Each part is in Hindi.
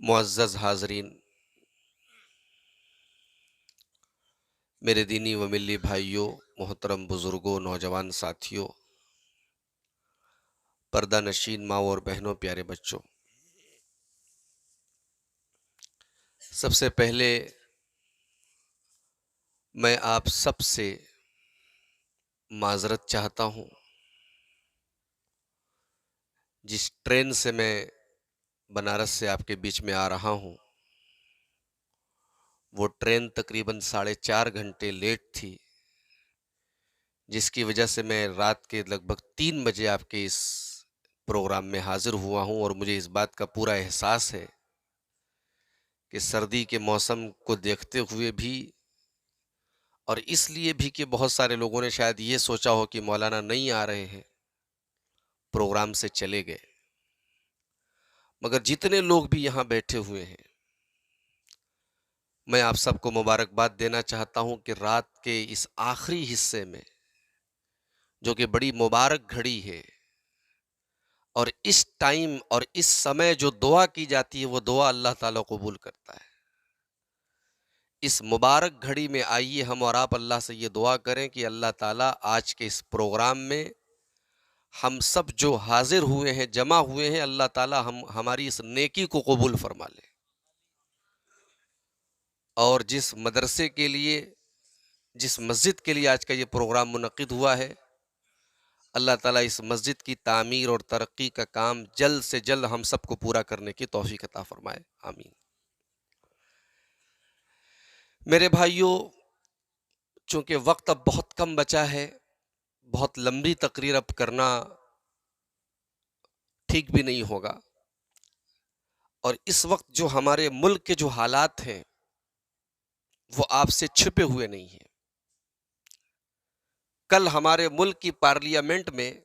मुअज़्ज़ज़ हाज़रीन, मेरे दीनी व मिल्ली भाइयों, मोहतरम बुज़ुर्गों, नौजवान साथियों, पर्दा नशीन माँ और बहनों, प्यारे बच्चों, सबसे पहले मैं आप सब से माज़रत चाहता हूँ। जिस ट्रेन से मैं बनारस से आपके बीच में आ रहा हूँ, वो ट्रेन तकरीबन 4.5 घंटे लेट थी, जिसकी वजह से मैं रात के लगभग 3 बजे आपके इस प्रोग्राम में हाज़िर हुआ हूँ। और मुझे इस बात का पूरा एहसास है कि सर्दी के मौसम को देखते हुए भी और इसलिए भी कि बहुत सारे लोगों ने शायद ये सोचा हो कि मौलाना नहीं आ रहे हैं, प्रोग्राम से चले गए, मगर जितने लोग भी यहाँ बैठे हुए हैं, मैं आप सबको मुबारकबाद देना चाहता हूँ कि रात के इस आखिरी हिस्से में, जो कि बड़ी मुबारक घड़ी है, और इस टाइम और इस समय जो दुआ की जाती है, वो दुआ अल्लाह ताला कबूल करता है। इस मुबारक घड़ी में आइए हम और आप अल्लाह से ये दुआ करें कि अल्लाह ताला आज के इस प्रोग्राम में हम सब जो हाजिर हुए हैं, जमा हुए हैं, अल्लाह ताला हमारी इस नेकी को कबूल फरमा ले। और जिस मदरसे के लिए, जिस मस्जिद के लिए आज का ये प्रोग्राम मुनक्किद हुआ है, अल्लाह ताला इस मस्जिद की तामीर और तरक्की का काम जल्द से जल्द हम सबको पूरा करने की तौफीक अता फरमाए, आमीन। मेरे भाइयों, चूँकि वक्त अब बहुत कम बचा है, बहुत लंबी तकरीर अब करना ठीक भी नहीं होगा। और इस वक्त जो हमारे मुल्क के जो हालात हैं वो आपसे छिपे हुए नहीं हैं। कल हमारे मुल्क की पार्लियामेंट में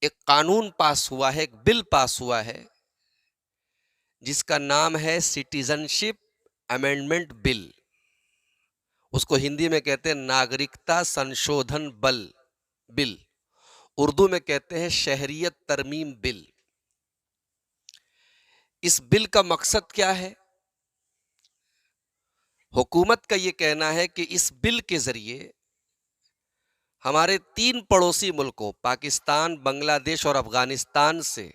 एक कानून पास हुआ है, एक बिल पास हुआ है जिसका नाम है सिटीजनशिप अमेंडमेंट बिल। उसको हिंदी में कहते हैं नागरिकता संशोधन बिल। उर्दू में कहते हैं शहरियत तरमीम बिल। इस बिल का मकसद क्या है? हुकूमत का यह कहना है कि इस बिल के जरिए हमारे 3 पड़ोसी मुल्कों पाकिस्तान, बांग्लादेश और अफगानिस्तान से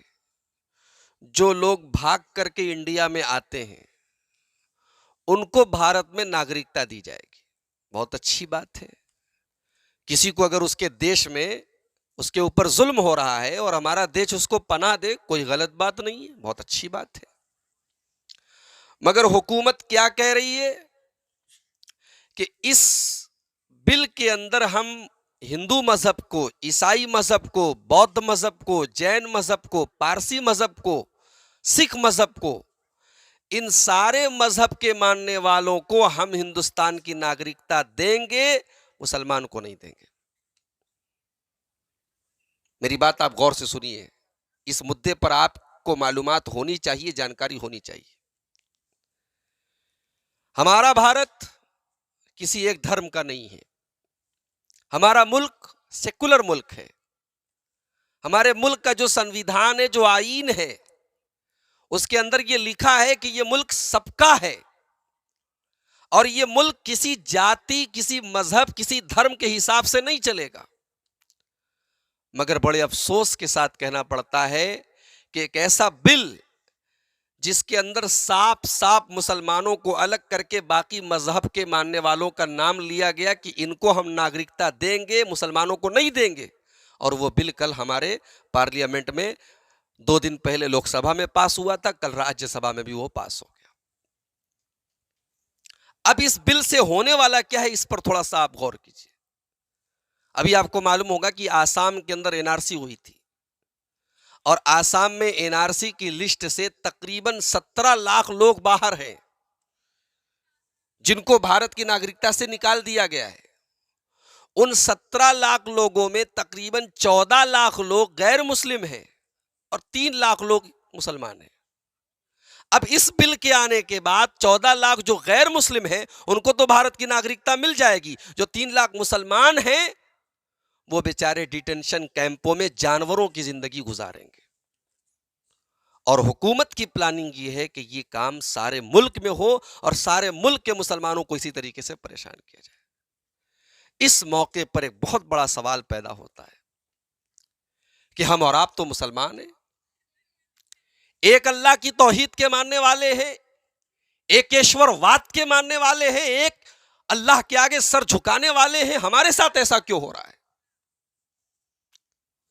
जो लोग भाग करके इंडिया में आते हैं उनको भारत में नागरिकता दी जाएगी। बहुत अच्छी बात है। किसी को अगर उसके देश में उसके ऊपर जुल्म हो रहा है और हमारा देश उसको पनाह दे, कोई गलत बात नहीं है, बहुत अच्छी बात है। मगर हुकूमत क्या कह रही है कि इस बिल के अंदर हम हिंदू मजहब को, ईसाई मजहब को, बौद्ध मजहब को, जैन मजहब को, पारसी मजहब को, सिख मजहब को, इन सारे मजहब के मानने वालों को हम हिंदुस्तान की नागरिकता देंगे, मुसलमान को नहीं देंगे। मेरी बात आप गौर से सुनिए। इस मुद्दे पर आपको मालूमात होनी चाहिए, जानकारी होनी चाहिए। हमारा भारत किसी एक धर्म का नहीं है। हमारा मुल्क सेकुलर मुल्क है। हमारे मुल्क का जो संविधान है, जो आईन है, उसके अंदर ये लिखा है कि ये मुल्क सबका है और ये मुल्क किसी जाति, किसी मजहब, किसी धर्म के हिसाब से नहीं चलेगा। मगर बड़े अफसोस के साथ कहना पड़ता है कि एक ऐसा बिल जिसके अंदर साफ साफ मुसलमानों को अलग करके बाकी मजहब के मानने वालों का नाम लिया गया कि इनको हम नागरिकता देंगे, मुसलमानों को नहीं देंगे, और वो बिल कल हमारे पार्लियामेंट में 2 दिन पहले लोकसभा में पास हुआ था, कल राज्यसभा में भी वो पास हो गया। अब इस बिल से होने वाला क्या है, इस पर थोड़ा सा आप गौर कीजिए। अभी आपको मालूम होगा कि आसाम के अंदर एनआरसी हुई थी और आसाम में एनआरसी की लिस्ट से तकरीबन 17 लाख लोग बाहर हैं जिनको भारत की नागरिकता से निकाल दिया गया है। उन 17 लाख लोगों में तकरीबन 14 लाख लोग गैर मुस्लिम हैं और 3 लाख लोग मुसलमान हैं। अब इस बिल के आने के बाद 14 लाख जो गैर मुस्लिम हैं उनको तो भारत की नागरिकता मिल जाएगी, जो 3 लाख मुसलमान हैं वो बेचारे डिटेंशन कैंपों में जानवरों की जिंदगी गुजारेंगे। और हुकूमत की प्लानिंग ये है कि ये काम सारे मुल्क में हो और सारे मुल्क के मुसलमानों को इसी तरीके से परेशान किया जाए। इस मौके पर एक बहुत बड़ा सवाल पैदा होता है कि हम और आप तो मुसलमान हैं, एक अल्लाह की तौहीद के मानने वाले हैं, एकेश्वरवाद के मानने वाले हैं, एक अल्लाह के आगे सर झुकाने वाले हैं, हमारे साथ ऐसा क्यों हो रहा है?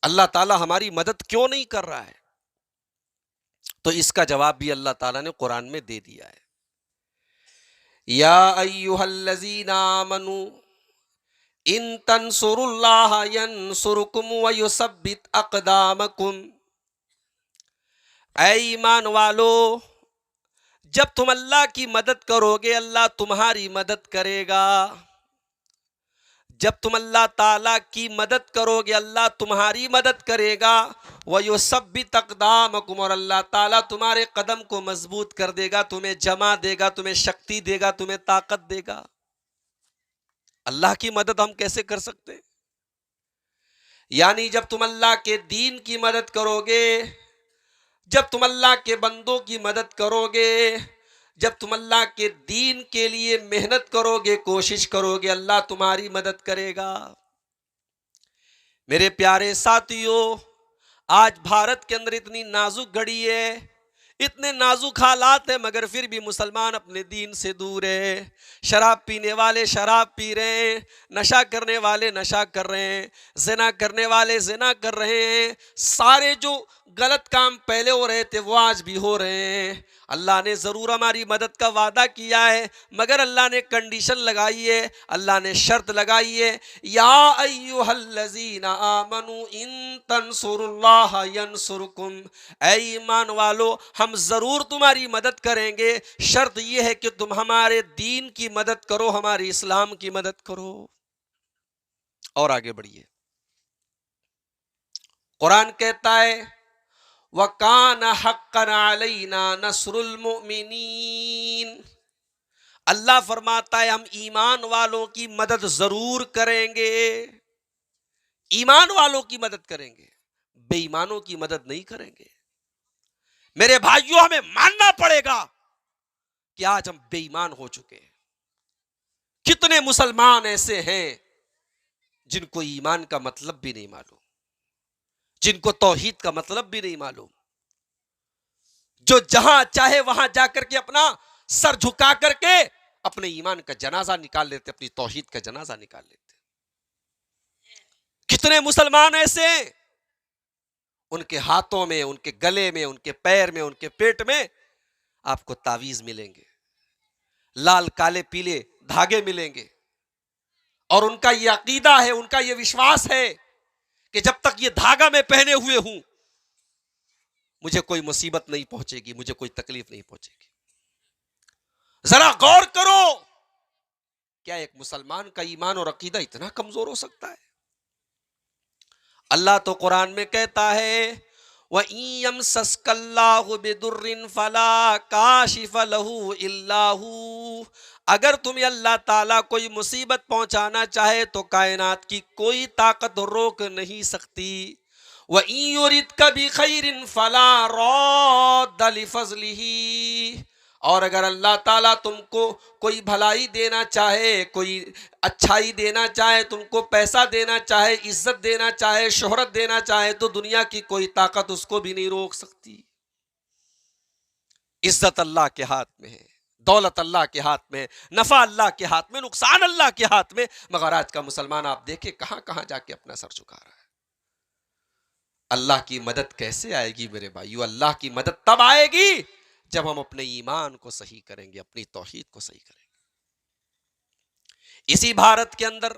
अल्लाह ताला हमारी मदद क्यों नहीं कर रहा है? तो इसका जवाब भी अल्लाह ताला ने कुरान में दे दिया है। या अय्युहल्लज़ीना आमनू इन तंसुरुल्लाह यंसुरुकुम व युसब्बित अक़दामकुम। ऐ ईमान वालो, जब तुम अल्लाह की मदद करोगे अल्लाह तुम्हारी मदद करेगा। जब तुम अल्लाह ताला की मदद करोगे अल्लाह तुम्हारी मदद करेगा। वयुसब्बित अक़दामकुम, और अल्लाह ताला तुम्हारे कदम को मजबूत कर देगा, तुम्हें जमा देगा, तुम्हें शक्ति देगा, तुम्हें ताकत देगा। अल्लाह की मदद हम कैसे कर सकते हैं? यानी जब तुम अल्लाह के दीन की मदद करोगे, जब तुम अल्लाह के बंदों की मदद करोगे, जब तुम अल्लाह के दीन के लिए मेहनत करोगे, कोशिश करोगे, अल्लाह तुम्हारी मदद करेगा। मेरे प्यारे साथियों, आज भारत के अंदर इतनी नाजुक घड़ी है, इतने नाजुक हालात हैं, मगर फिर भी मुसलमान अपने दीन से दूर है। शराब पीने वाले शराब पी रहे हैं, नशा करने वाले नशा कर रहे हैं, जिना करने वाले जिना कर रहे हैं। सारे जो गलत काम पहले हो रहे थे वो आज भी हो रहे हैं। अल्लाह ने ज़रूर हमारी मदद का वादा किया है, मगर अल्लाह ने कंडीशन लगाई है, अल्लाह ने शर्त लगाई है। या अय्युहल्लज़ीना आमनू इन तंसुरुल्लाह यंसुरकुम, ऐ ईमान वालो हम ज़रूर तुम्हारी मदद करेंगे, शर्त यह है कि तुम हमारे दीन की मदद करो, हमारे इस्लाम की मदद करो। और आगे बढ़िए, कुरान कहता है वकान हक्कन अलैना नस्रुल मुमिनीन, अल्लाह फरमाता है हम ईमान वालों की मदद जरूर करेंगे, ईमान वालों की मदद करेंगे, बेईमानों की मदद नहीं करेंगे। मेरे भाइयों, हमें मानना पड़ेगा कि आज हम बेईमान हो चुके हैं। कितने मुसलमान ऐसे हैं जिनको ईमान का मतलब भी नहीं मालूम, जिनको तौहीद का मतलब भी नहीं मालूम, जो जहां चाहे वहां जाकर के अपना सर झुका करके अपने ईमान का जनाजा निकाल लेते, अपनी तौहीद का जनाजा निकाल लेते। कितने मुसलमान ऐसे, उनके हाथों में, उनके गले में, उनके पैर में, उनके पेट में आपको तावीज मिलेंगे, लाल काले पीले धागे मिलेंगे, और उनका यह अकीदा है, उनका यह विश्वास है कि जब तक ये धागा मैं पहने हुए हूं मुझे कोई मुसीबत नहीं पहुंचेगी, मुझे कोई तकलीफ नहीं पहुंचेगी। जरा गौर करो, क्या एक मुसलमान का ईमान और अकीदा इतना कमजोर हो सकता है? अल्लाह तो कुरान में कहता है वइयम सस्कल्लाहु बिदुर्रिन फला काशिफ लहू इल्लाहू, अगर तुम्हें अल्लाह ताला कोई मुसीबत पहुंचाना चाहे तो कायनात की कोई ताकत रोक नहीं सकती। वइयुरिदका बिखैरिन फला रद्द लिफज़लिही, और अगर अल्लाह ताला तुमको कोई भलाई देना चाहे, कोई अच्छाई देना चाहे, तुमको पैसा देना चाहे, इज्जत देना चाहे, शोहरत देना चाहे, तो दुनिया की कोई ताकत उसको भी नहीं रोक सकती। इज्जत अल्लाह के हाथ में है, दौलत अल्लाह के हाथ में, नफा अल्लाह के हाथ में, नुकसान अल्लाह के हाथ में। मगर आज का मुसलमान आप देखें कहां कहां जाके अपना सर झुका रहा है। अल्लाह की मदद कैसे आएगी मेरे भाइयों? अल्लाह की मदद तब आएगी जब हम अपने ईमान को सही करेंगे, अपनी तौहीद को सही करेंगे। इसी भारत के अंदर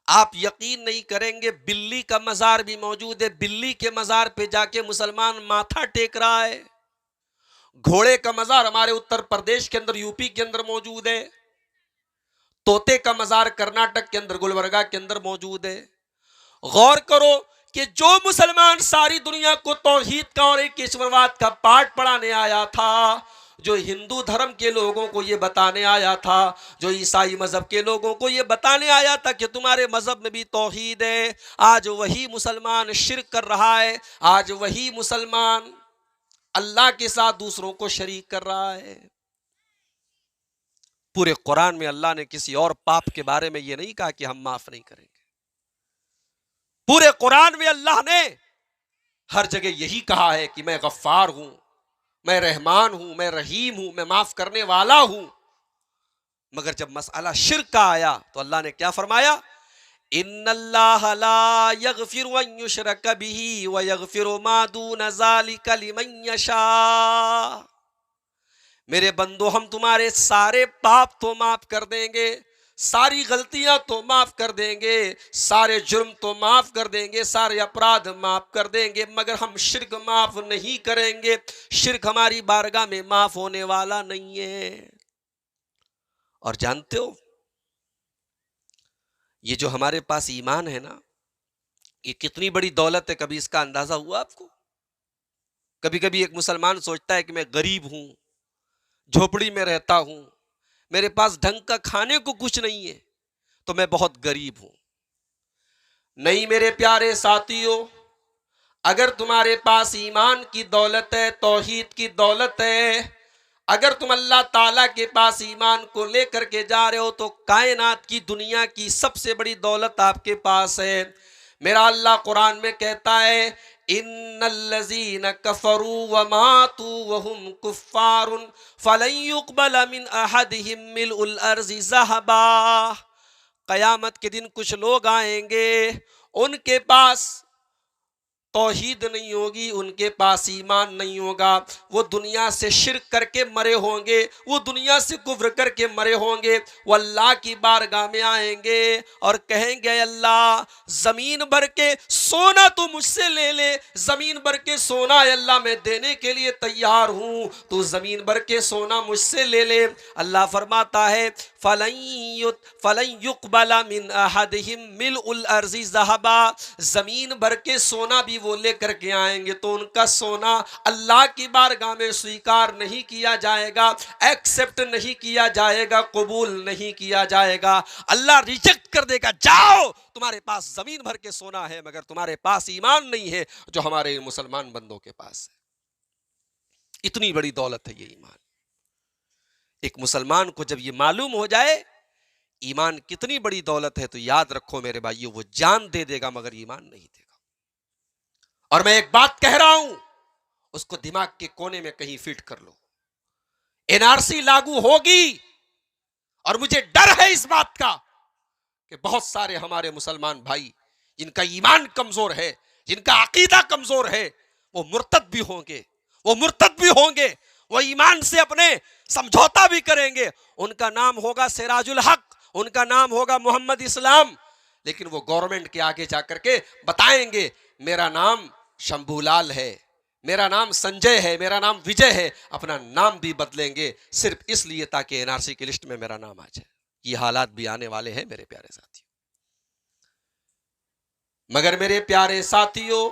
आप यकीन नहीं करेंगे, बिल्ली का मजार भी मौजूद है। बिल्ली के मजार पे जाके मुसलमान माथा टेक रहा है। घोड़े का मजार हमारे उत्तर प्रदेश के अंदर, यूपी के अंदर मौजूद है। तोते का मजार कर्नाटक के अंदर, गुलबर्गा के अंदर मौजूद है। गौर करो कि जो मुसलमान सारी दुनिया को तौहीद का और एक ईश्वरवाद का पाठ पढ़ाने आया था, जो हिंदू धर्म के लोगों को यह बताने आया था, जो ईसाई मजहब के लोगों को यह बताने आया था कि तुम्हारे मजहब में भी तौहीद है, आज वही मुसलमान शिर्क कर रहा है। आज वही मुसलमान अल्लाह के साथ दूसरों को शरीक कर रहा है। पूरे कुरान में अल्लाह ने किसी और पाप के बारे में यह नहीं कहा कि हम माफ नहीं करेंगे। पूरे कुरान में अल्लाह ने हर जगह यही कहा है कि मैं गफ्फार हूं, मैं रहमान हूं, मैं रहीम हूं, मैं माफ करने वाला हूं। मगर जब मसला शिर्क का आया तो अल्लाह ने क्या फरमाया? इन्नल्लाह ला यगफिरु अन युशरक बिही व यगफिरु मा दून ज़ालिका लिमन यशा। मेरे बंदो, हम तुम्हारे सारे पाप तो माफ कर देंगे, सारी गलतियां तो माफ कर देंगे, सारे जुर्म तो माफ कर देंगे, सारे अपराध माफ कर देंगे, मगर हम शिर्क माफ नहीं करेंगे। शिर्क हमारी बारगाह में माफ होने वाला नहीं है। और जानते हो, ये जो हमारे पास ईमान है ना, ये कितनी बड़ी दौलत है। कभी इसका अंदाजा हुआ आपको? कभी कभी एक मुसलमान सोचता है कि मैं गरीब हूं, झोपड़ी में रहता हूं, मेरे पास ढंग का खाने को कुछ नहीं है, तो मैं बहुत गरीब हूं। नहीं मेरे प्यारे साथियों, अगर तुम्हारे पास ईमान की दौलत है, तौहीद की दौलत है, अगर तुम अल्लाह ताला के पास ईमान को लेकर के जा रहे हो, तो कायनात की, दुनिया की सबसे बड़ी दौलत आपके पास है। मेरा अल्लाह कुरान में कहता है इन्नल्लज़ीना कफ़रू व मातू व हुम कुफ़्फ़ारुन फ़लन युक़बल मिन अहदिहिम मिल्उल अर्ज़ि ज़हबा। क़यामत के दिन कुछ लोग आएंगे, उनके पास तौहीद नहीं होगी, उनके पास ईमान नहीं होगा, वो दुनिया से शिर्क करके मरे होंगे, वो दुनिया से कुफ्र करके मरे होंगे, वो अल्लाह की बारगाह में आएंगे और कहेंगे अल्लाह जमीन भर के सोना तू मुझसे ले ले, जमीन भर के सोना अल्लाह मैं देने के लिए तैयार हूं, तू जमीन भर के सोना मुझसे ले ले। अल्लाह फरमाता है फलन युक़बला मिन अहदिहिम मिलउल अर्ज़ि ज़हबा, जमीन भर के सोना भी वो लेकर के आएंगे तो उनका सोना अल्लाह की बारगाह में स्वीकार नहीं किया जाएगा, एक्सेप्ट नहीं किया जाएगा, कबूल नहीं किया जाएगा। अल्लाह रिजेक्ट कर देगा, जाओ तुम्हारे पास जमीन भर के सोना है मगर तुम्हारे पास ईमान नहीं है जो हमारे मुसलमान बंदों के पास है। इतनी बड़ी दौलत है ये ईमान। एक मुसलमान को जब ये मालूम हो जाए ईमान कितनी बड़ी दौलत है तो याद रखो मेरे भाइयों, वो जान दे देगा मगर ईमान नहीं देगा। और मैं एक बात कह रहा हूं, उसको दिमाग के कोने में कहीं फिट कर लो, एनआरसी लागू होगी और मुझे डर है इस बात का कि बहुत सारे हमारे मुसलमान भाई जिनका ईमान कमजोर है, जिनका अकीदा कमजोर है, वो मुर्तद भी होंगे, वो ईमान से अपने समझौता भी करेंगे। उनका नाम होगा सिराजुल हक, उनका नाम होगा मोहम्मद इस्लाम, लेकिन वो गवर्नमेंट के आगे जाकर के बताएंगे मेरा नाम शंभूलाल है, मेरा नाम संजय है, मेरा नाम विजय है, अपना नाम भी बदलेंगे सिर्फ इसलिए ताकि एनआरसी की लिस्ट में मेरा नाम आ जाए। ये हालात भी आने वाले हैं मेरे प्यारे साथियों। मगर मेरे प्यारे साथियों,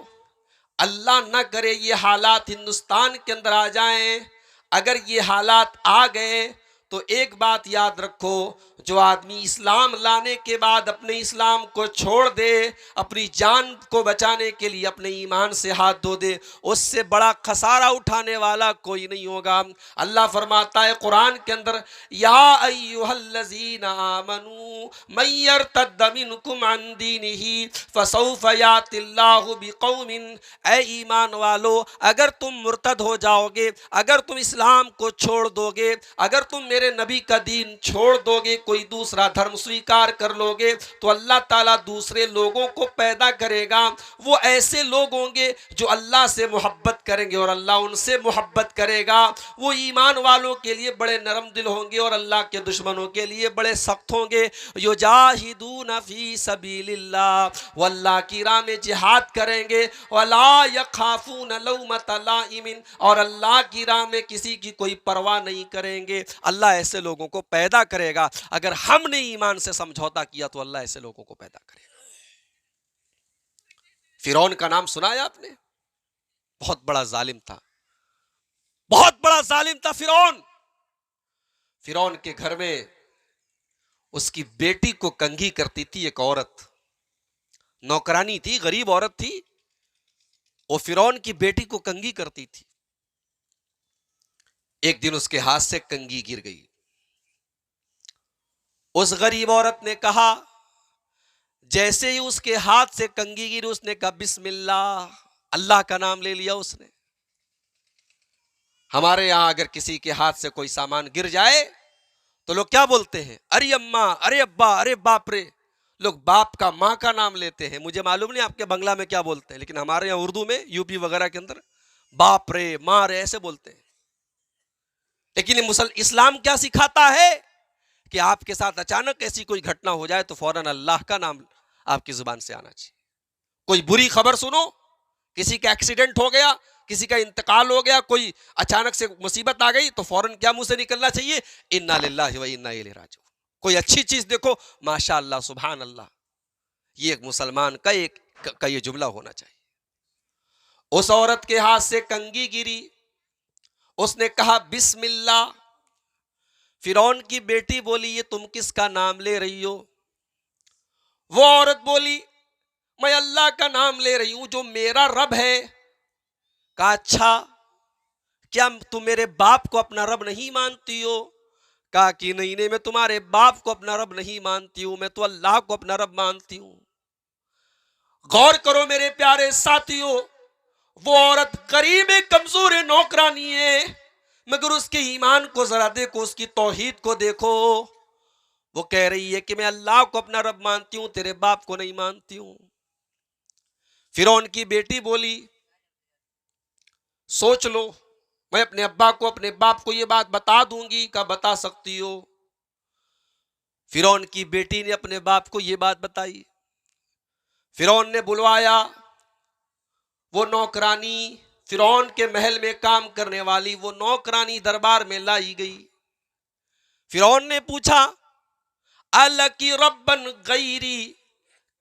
अल्लाह न करे ये हालात हिंदुस्तान के अंदर आ जाएं। अगर ये हालात आ गए तो एक बात याद रखो, जो आदमी इस्लाम लाने के बाद अपने इस्लाम को छोड़ दे, अपनी जान को बचाने के लिए अपने ईमान से हाथ धो दे, उससे बड़ा खसारा उठाने वाला कोई नहीं होगा। अल्लाह फरमाता है कुरान के अंदर, या अय्युहल्लज़ीना आमनू मन यर्तद्द मिनकुम अन दीनिही फसौफ यातिल्लाहु बिकौमिन, ऐ ईमान वालो अगर तुम मुर्तद हो जाओगे, अगर तुम इस्लाम को छोड़ दोगे, अगर तुम मेरे नबी का दीन छोड़ दोगे, कोई दूसरा धर्म स्वीकार कर लोगे, तो अल्लाह ताला दूसरे लोगों को पैदा करेगा। वो ऐसे लोग होंगे जो अल्लाह से मोहब्बत करेंगे और अल्लाह उनसे मोहब्बत करेगा। वो ईमान वालों के लिए बड़े नरम दिल होंगे और अल्लाह के दुश्मनों के लिए बड़े सख्त होंगे। युजाहिदून फी सबीलिल्लाह, वो अल्लाह की राह में जिहाद करेंगे, वला यखाफून लौमत लाइमिन, और अल्लाह की राह में किसी की कोई परवाह नहीं करेंगे। अल्लाह ऐसे लोगों को पैदा करेगा। अगर हमने ईमान से समझौता किया तो अल्लाह ऐसे लोगों को पैदा करेगा। फिरौन का नाम सुना है आपने? बहुत बड़ा जालिम था, बहुत बड़ा जालिम था फिरौन। फिरौन के घर में उसकी बेटी को कंघी करती थी एक औरत, नौकरानी थी, गरीब औरत थी, वो फिरौन की बेटी को कंघी करती थी। एक दिन उसके हाथ से कंघी गिर गई। उस गरीब औरत ने कहा, जैसे ही उसके हाथ से कंघी गिरी उसने कहा बिस्मिल्लाह, अल्लाह का नाम ले लिया उसने। हमारे यहां अगर किसी के हाथ से कोई सामान गिर जाए तो लोग क्या बोलते हैं? अरे अम्मा, अरे अब्बा, अरे बाप रे। लोग बाप का, माँ का नाम लेते हैं। मुझे मालूम नहीं आपके बंगला में क्या बोलते हैं, लेकिन हमारे यहाँ उर्दू में, यूपी वगैरह के अंदर बाप रे, माँ रे ऐसे बोलते हैं। लेकिन इस्लाम क्या सिखाता है कि आपके साथ अचानक ऐसी कोई घटना हो जाए तो फौरन अल्लाह का नाम आपकी जुबान से आना चाहिए। कोई बुरी खबर सुनो, किसी का एक्सीडेंट हो गया, किसी का इंतकाल हो गया, कोई अचानक से मुसीबत आ गई, तो फौरन क्या मुंह से निकलना चाहिए? इन्ना लिल्लाहि व इन्ना इलैहि राजिऊन। कोई अच्छी चीज देखो, माशाअल्लाह, सुभान अल्लाह। ये एक मुसलमान का ये जुमला होना चाहिए। उस औरत के हाथ से कंघी गिरी, उसने कहा बिस्मिल्लाह। फिरौन की बेटी बोली, ये तुम किसका नाम ले रही हो? वो औरत बोली, मैं अल्लाह का नाम ले रही हूं जो मेरा रब है। कहा अच्छा, क्या तुम मेरे बाप को अपना रब नहीं मानती हो? कहा कि नहीं नहीं, मैं तुम्हारे बाप को अपना रब नहीं मानती हूं, मैं तो अल्लाह को अपना रब मानती हूं। गौर करो मेरे प्यारे साथियों, वो औरत गरीब है, कमजोर है, नौकरानी है, मगर उसके ईमान को जरा देखो, उसकी तौहीद को देखो। वो कह रही है कि मैं अल्लाह को अपना रब मानती हूं, तेरे बाप को नहीं मानती हूं। फिरौन की बेटी बोली, सोच लो, मैं अपने अब्बा को, अपने बाप को ये बात बता दूंगी। क्या बता सकती हो? फिरौन की बेटी ने अपने बाप को ये बात बताई। फिरौन ने बुलवाया वो नौकरानी, फिरौन के महल में काम करने वाली वो नौकरानी दरबार में लाई गई। फिरौन ने पूछा, अल्लाह की रब्बन गैरी,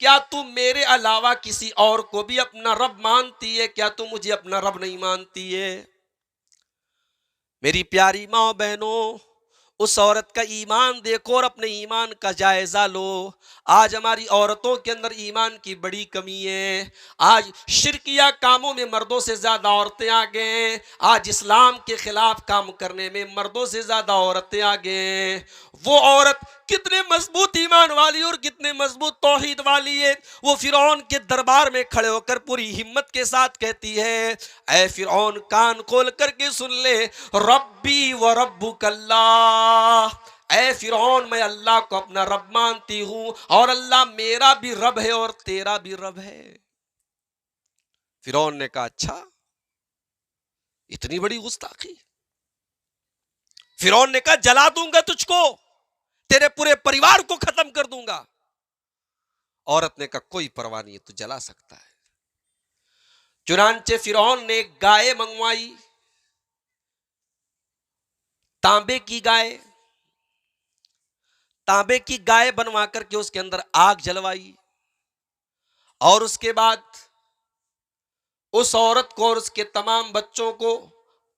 क्या तू मेरे अलावा किसी और को भी अपना रब मानती है? क्या तू मुझे अपना रब नहीं मानती है? मेरी प्यारी माँ बहनों, उस औरत का ईमान देखो और अपने ईमान का जायजा लो। आज हमारी औरतों के अंदर ईमान की बड़ी कमी है। आज शिरकिया कामों में मर्दों से ज्यादा औरतें आगे हैं। आज इस्लाम के खिलाफ काम करने में मर्दों से ज्यादा औरतें आगे हैं। वो औरत कितने मजबूत ईमान वाली और कितने मजबूत तौहीद वाली है। वो फिरौन के दरबार में खड़े होकर पूरी हिम्मत के साथ कहती है, ऐ फिरौन कान खोल करके सुन ले, रब्बी व रब्बुकल्लाह, ऐ फिरौन मैं अल्लाह को अपना रब मानती हूं और अल्लाह मेरा भी रब है और तेरा भी रब है। फिरौन ने कहा, अच्छा इतनी बड़ी गुस्ताखी? फिरौन ने कहा, जला दूंगा तुझको, तेरे पूरे परिवार को खत्म कर दूंगा। औरत ने कहा, कोई परवाह नहीं है, तू जला सकता है। चुनांचे फिरौन ने एक गाय मंगवाई, तांबे की गाय, तांबे की गाय बनवा करके उसके अंदर आग जलवाई और उसके बाद उस औरत को और उसके तमाम बच्चों को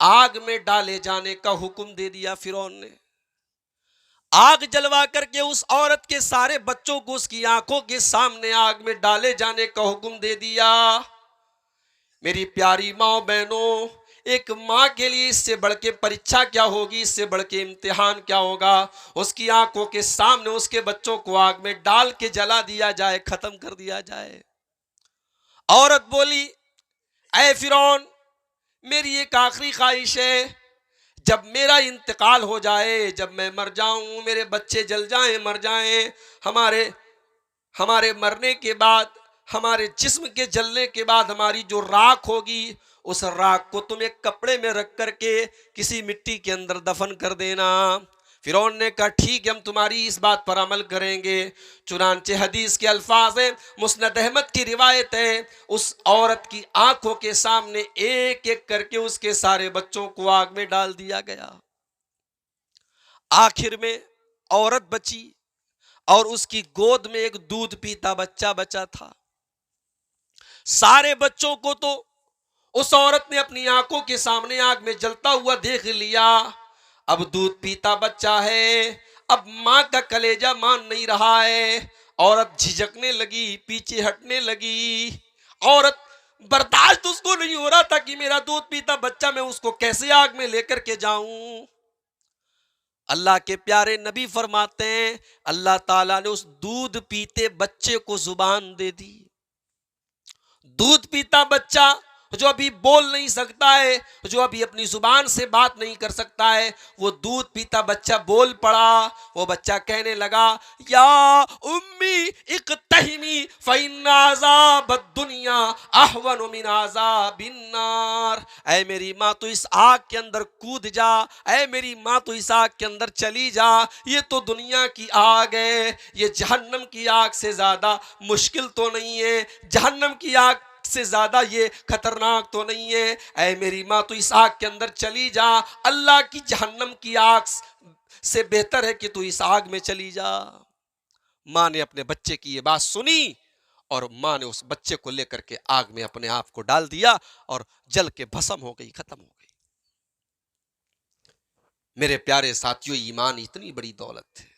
आग में डाले जाने का हुक्म दे दिया। फिरौन ने आग जलवा करके उस औरत के सारे बच्चों को उसकी आंखों के सामने आग में डाले जाने का हुक्म दे दिया। मेरी प्यारी माँ बहनों, एक माँ के लिए इससे बढ़ के परीक्षा क्या होगी, इससे बढ़ के इम्तिहान क्या होगा? उसकी आंखों के सामने उसके बच्चों को आग में डाल के जला दिया जाए, खत्म कर दिया जाए। औरत बोली, ऐ फिरौन, मेरी एक आखिरी ख्वाहिश है, जब मेरा इंतकाल हो जाए, जब मैं मर जाऊं, मेरे बच्चे जल जाएं, मर जाएं, हमारे हमारे मरने के बाद, हमारे जिस्म के जलने के बाद हमारी जो राख होगी, उस राख को तुम एक कपड़े में रख करके किसी मिट्टी के अंदर दफन कर देना। फिरौन ने कहा, ठीक है, हम तुम्हारी इस बात पर अमल करेंगे। चुनांचे हदीस के अल्फाज हैं, मुस्नद अहमद की रिवायत है, उस औरत की आंखों के सामने एक एक करके उसके सारे बच्चों को आग में डाल दिया गया। आखिर में औरत बची और उसकी गोद में एक दूध पीता बच्चा बचा था। सारे बच्चों को तो उस औरत ने अपनी आंखों के सामने आग में जलता हुआ देख लिया। अब दूध पीता बच्चा है, अब मां का कलेजा मान नहीं रहा है। औरत झिझकने लगी, पीछे हटने लगी। औरत बर्दाश्त उसको नहीं हो रहा था कि मेरा दूध पीता बच्चा, मैं उसको कैसे आग में लेकर के जाऊं। अल्लाह के प्यारे नबी फरमाते हैं, अल्लाह ताला ने उस दूध पीते बच्चे को जुबान दे दी। दूध पीता बच्चा जो अभी बोल नहीं सकता है, जो अभी अपनी जुबान से बात नहीं कर सकता है, वो दूध पीता बच्चा बोल पड़ा। वो बच्चा कहने लगा, या उम्मी इक्तहिमी फइन्ना अज़ाबद दुनिया अहवनु मिन अज़ाबिन नार। ऐ मेरी माँ, तो इस आग के अंदर कूद जा, ऐ मेरी माँ, तो इस आग के अंदर चली जा। ये तो दुनिया की आग है, ये जहन्नम की आग से ज्यादा मुश्किल तो नहीं है, जहन्नम की आग से ज्यादा ये खतरनाक तो नहीं है। ऐ मेरी माँ, तू इस आग के अंदर चली जा, अल्लाह की जहन्नम की आग से बेहतर है कि तू इस आग में चली जा। माँ ने अपने बच्चे की ये बात सुनी और माँ ने उस बच्चे को लेकर के आग में अपने आप को डाल दिया और जल के भस्म हो गई, खत्म हो गई। मेरे प्यारे साथियों, ईमान इतनी बड़ी दौलत है।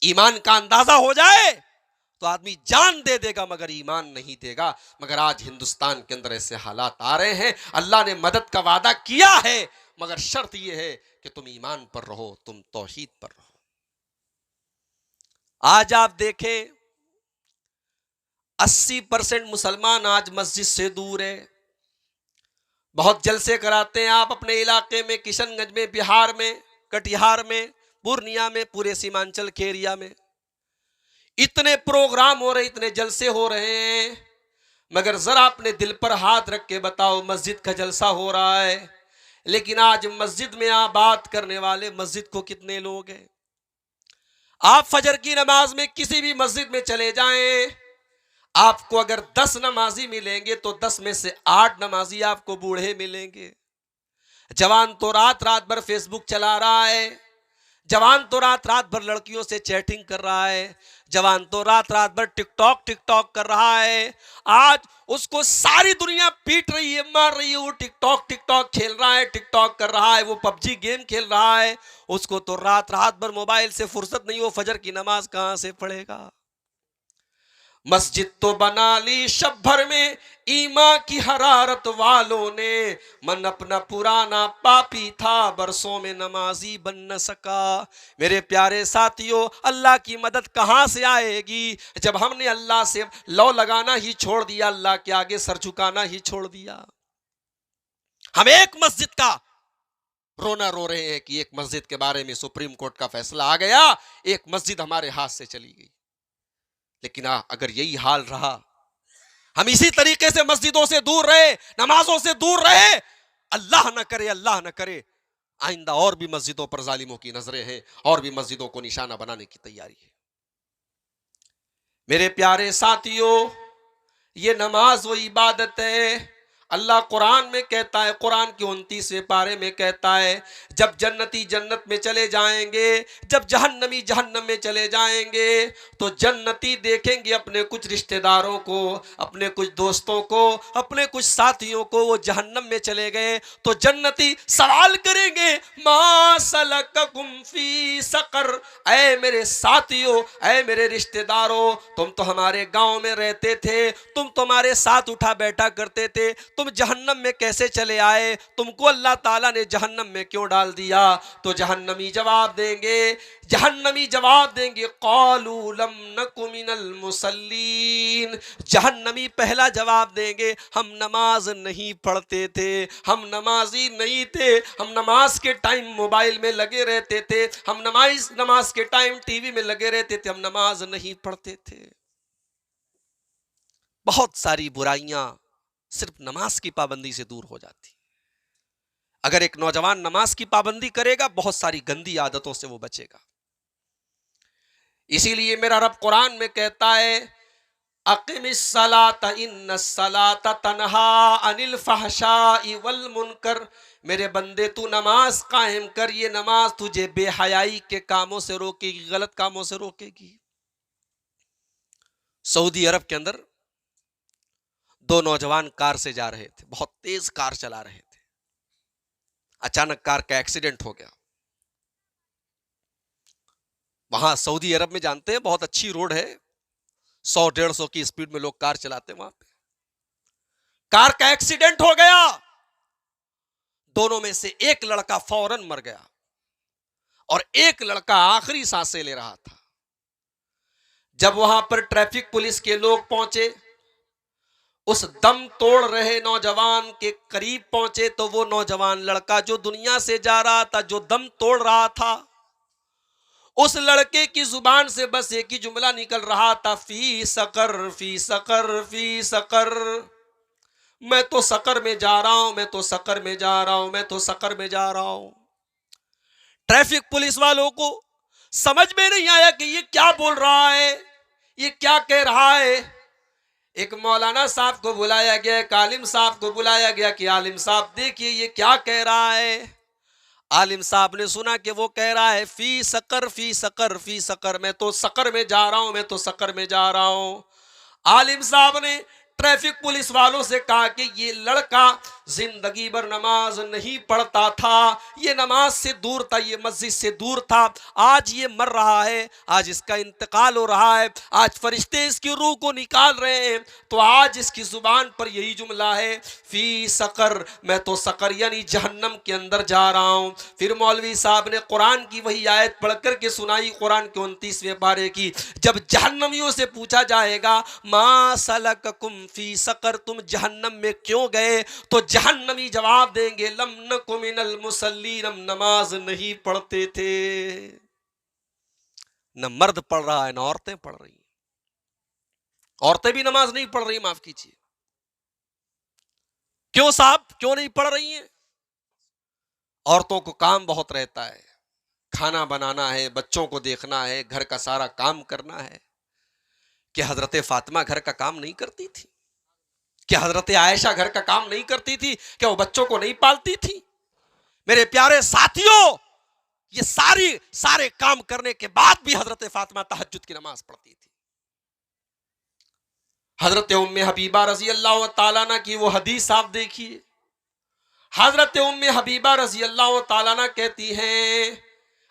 ईमान का अंदाजा हो जाए तो आदमी जान दे देगा, मगर ईमान नहीं देगा। मगर आज हिंदुस्तान के अंदर ऐसे हालात आ रहे हैं। अल्लाह ने मदद का वादा किया है, मगर शर्त यह है कि तुम ईमान पर रहो, तुम तौहीद पर रहो। आज आप देखें, 80% मुसलमान आज मस्जिद से दूर है। बहुत जलसे कराते हैं आप अपने इलाके में, किशनगंज में, बिहार में, कटिहार में, पूर्णिया में, पूरे सीमांचल के एरिया में इतने प्रोग्राम हो रहे, इतने जलसे हो रहे हैं, मगर जरा अपने दिल पर हाथ रख के बताओ, मस्जिद का जलसा हो रहा है, लेकिन आज मस्जिद में आप बात करने वाले मस्जिद को कितने लोग हैं? आप फजर की नमाज में किसी भी मस्जिद में चले जाएं, आपको अगर 10 नमाजी मिलेंगे तो 10 में से 8 नमाजी आपको बूढ़े मिलेंगे। जवान तो रात रात भर फेसबुक चला रहा है, जवान तो रात रात भर लड़कियों से चैटिंग कर रहा है, जवान तो रात रात भर टिकटॉक टिकटॉक कर रहा है। आज उसको सारी दुनिया पीट रही है, मार रही है, वो टिकटॉक टिकटॉक खेल रहा है, टिकटॉक कर रहा है, वो पबजी गेम खेल रहा है। उसको तो रात रात भर मोबाइल से फुर्सत नहीं, वो फजर की नमाज कहां से पढ़ेगा? मस्जिद तो बना ली शब भर में ईमा की हरारत वालों ने, मन अपना पुराना पापी था, बरसों में नमाजी बन न सका। मेरे प्यारे साथियों, अल्लाह की मदद कहां से आएगी जब हमने अल्लाह से लौ लगाना ही छोड़ दिया, अल्लाह के आगे सर झुकाना ही छोड़ दिया। हम एक मस्जिद का रोना रो रहे हैं कि एक मस्जिद के बारे में सुप्रीम कोर्ट का फैसला आ गया, एक मस्जिद हमारे हाथ से चली गई। लेकिन अगर यही हाल रहा, हम इसी तरीके से मस्जिदों से दूर रहे, नमाजों से दूर रहे, अल्लाह न करे, अल्लाह न करे, आइंदा और भी मस्जिदों पर जालिमों की नजरें हैं, और भी मस्जिदों को निशाना बनाने की तैयारी है। मेरे प्यारे साथियों, ये नमाज वो इबादत है, अल्लाह कुरान में कहता है, कुरान के 29वें पारे में कहता है, जब जन्नती जन्नत में चले जाएंगे, जब जहन्नमी जहन्नम में चले जाएंगे, तो जन्नती देखेंगे अपने कुछ रिश्तेदारों को, अपने कुछ दोस्तों को, अपने कुछ साथियों को, वो जहन्नम में चले गए, तो जन्नती सवाल करेंगे, मा सलककुम फी सकर, ऐ मेरे साथियों, ऐ मेरे रिश्तेदारों, तुम तो हमारे गांव में रहते थे, तुम तुम्हारे साथ उठा बैठा करते थे, तुम जहन्नम में कैसे चले आए? तुमको अल्लाह ताला ने जहन्नम में क्यों डाल दिया? तो जहन्नमी जवाब देंगे, जहन्नमी जवाब देंगे, क़ालू लम नकु मिनल मुसल्लीन। जहन्नमी पहला जवाब देंगे, हम नमाज नहीं पढ़ते थे, हम नमाजी नहीं थे, हम नमाज के टाइम मोबाइल में लगे रहते थे, हम नमाज के टाइम टीवी में लगे रहते थे, हम नमाज नहीं पढ़ते थे। बहुत सारी बुराइयां सिर्फ नमाज की पाबंदी से दूर हो जाती। अगर एक नौजवान नमाज की पाबंदी करेगा, बहुत सारी गंदी आदतों से वो बचेगा। इसीलिए मेरा रब कुरान में कहता है, अक़िमिस सलात इन्नस सलात तन्हा अनिल फहशाई वल मुनकर। मेरे बंदे, तू नमाज कायम कर, ये नमाज तुझे बेहयाई के कामों से रोकेगी, गलत कामों से रोकेगी। सऊदी अरब के अंदर दो नौजवान कार से जा रहे थे, बहुत तेज कार चला रहे थे, अचानक कार का एक्सीडेंट हो गया। वहां सऊदी अरब में जानते हैं बहुत अच्छी रोड है, 100-150 की स्पीड में लोग कार चलाते हैं। वहां पे कार का एक्सीडेंट हो गया, दोनों में से एक लड़का फौरन मर गया और एक लड़का आखिरी सांसें ले रहा था। जब वहां पर ट्रैफिक पुलिस के लोग पहुंचे, उस दम तोड़ रहे नौजवान के करीब पहुंचे, तो वो नौजवान लड़का जो दुनिया से जा रहा था, जो दम तोड़ रहा था, उस लड़के की जुबान से बस एक ही जुमला निकल रहा था, फी सकर फी सकर फी सकर। मैं तो सकर में जा रहा हूं, मैं तो सकर में जा रहा हूं, मैं तो सकर में जा रहा हूं। ट्रैफिक पुलिस वालों को समझ में नहीं आया कि ये क्या बोल रहा है, ये क्या कह रहा है। एक मौलाना साहब को बुलाया गया, एक आलिम साहब को बुलाया गया कि आलिम साहब देखिए ये क्या कह रहा है। आलिम साहब ने सुना कि वो कह रहा है, फी सकर फी सकर फी सकर, मैं तो सकर में जा रहा हूं, मैं तो सकर में जा रहा हूं। आलिम साहब ने ट्रैफिक पुलिस वालों से कहा कि ये लड़का जिंदगी भर नमाज नहीं पढ़ता था, ये नमाज से दूर था, ये मस्जिद से दूर था, आज ये मर रहा है, आज इसका इंतकाल हो रहा है, आज फरिश्ते इसकी रूह को निकाल रहे हैं, तो आज इसकी जुबान पर यही जुमला है, फी सकर, मैं तो सकर यानी जहन्नम के अंदर जा रहा हूं। फिर मौलवी साहब ने कुरान की वही आयत पढ़ करके सुनाई, कुरान के 29वें पारे की, जब जहन्नमियों से पूछा जाएगा, मा सलककुम फी सकर, तुम जहन्नम में क्यों गए, तो जहन्नमी जवाब देंगे, लम नकु मिनल मुसल्लीन, हम नमाज नहीं पढ़ते थे। न मर्द पढ़ रहा है, न औरतें पढ़ रही, औरतें भी नमाज नहीं पढ़ रही, माफ कीजिए, क्यों साहब, क्यों नहीं पढ़ रही हैं? औरतों को काम बहुत रहता है, खाना बनाना है, बच्चों को देखना है, घर का सारा काम करना है। क्या हजरत फातिमा घर का काम नहीं करती थी? क्या हजरत आयशा घर का काम नहीं करती थी? क्या वो बच्चों को नहीं पालती थी? मेरे प्यारे साथियों, ये सारे काम करने के बाद भी हजरत फातिमा तहज्जुद की नमाज पढ़ती थी। हजरत उम्मे हबीबा रजी अल्लाह ताला अन्हा की वो हदीस आप देखिए। हजरत उम्मे हबीबा रजी अल्लाह ताला अन्हा कहती हैं,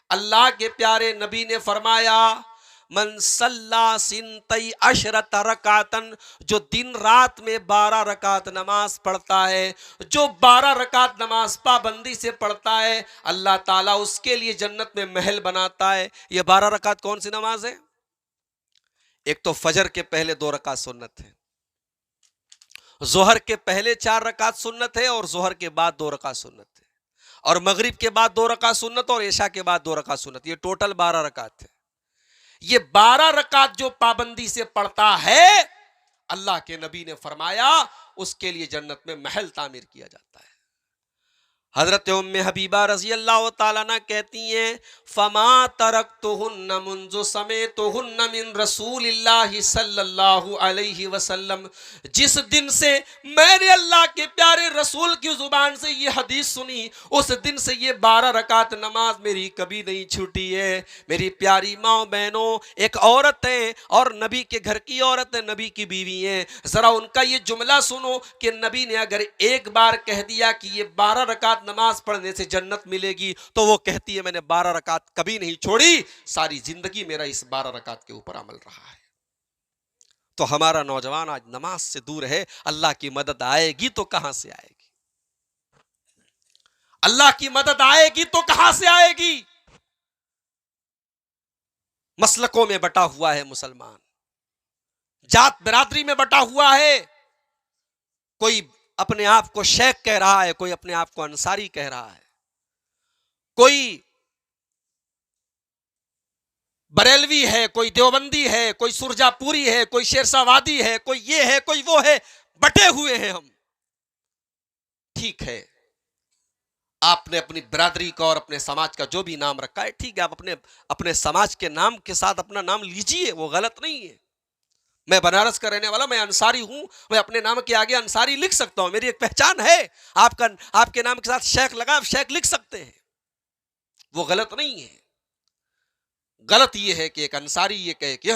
अल्लाह के प्यारे नबी ने फरमाया, मन सल्ला सिंतई अशरत रकातन, जो दिन रात में 12 रकात नमाज पढ़ता है, जो 12 रकात नमाज पाबंदी से पढ़ता है, अल्लाह ताला उसके लिए जन्नत में महल बनाता है। ये 12 रकात कौन सी नमाज है? एक तो फजर के पहले 2 रकात सुन्नत है, जोहर के पहले 4 रकात सुन्नत है, और जोहर के बाद 2 रकात सुन्नत है, और मगरिब के बाद 2 रकात सुन्नत, और इशा के बाद 2 रकात सुन्नत। ये टोटल 12 रकात है। ये 12 रकात जो पाबंदी से पढ़ता है, अल्लाह के नबी ने फरमाया उसके लिए जन्नत में महल तामीर किया जाता है। हजरत उम्मे हबीबा रजी अल्लाह ताला अन्हा कहती हैं, फमा तरक्तुहुन्ना मुंज़ु समेतुहुन्ना मिन रसूलिल्लाहि सल्लल्लाहु अलैहि वसल्लम, जिस दिन से मैंने अल्लाह के प्यारे रसूल की जुबान से ये हदीस सुनी, उस दिन से ये 12 रकात नमाज मेरी कभी नहीं छूटी है। मेरी प्यारी माँ बहनों, एक औरत है और नबी के घर की औरत है, नबी की बीवी है। जरा उनका ये जुमला सुनो कि नबी ने अगर एक बार कह दिया कि ये 12 रकात नमाज पढ़ने से जन्नत मिलेगी, तो वो कहती है मैंने 12 रकात कभी नहीं छोड़ी, सारी जिंदगी मेरा इस 12 रकात के ऊपर अमल रहा है। तो हमारा नौजवान आज नमाज से दूर है। अल्लाह की मदद आएगी तो कहां से आएगी? अल्लाह की मदद आएगी तो कहां से आएगी? मसलकों में बटा हुआ है मुसलमान, जात बिरादरी में बटा हुआ है। कोई अपने आप को शेख कह रहा है, कोई अपने आप को अंसारी कह रहा है, कोई बरेलवी है, कोई देवबंदी है, कोई सुरजापुरी है, कोई शेरशाहवादी है, कोई ये है, कोई वो है। बटे हुए हैं हम। ठीक है, आपने अपनी बिरादरी का और अपने समाज का जो भी नाम रखा है, ठीक है, आप अपने अपने समाज के नाम के साथ अपना नाम लीजिए, वो गलत नहीं है। मैं बनारस का रहने वाला, मैं अंसारी हूं, मैं अपने नाम के आगे अंसारी लिख सकता हूं, मेरी एक पहचान है। आपके नाम के साथ शेख लगा, आप शेख लिख सकते हैं, वो गलत नहीं है। गलत ये है कि एक अंसारी ये कहे कि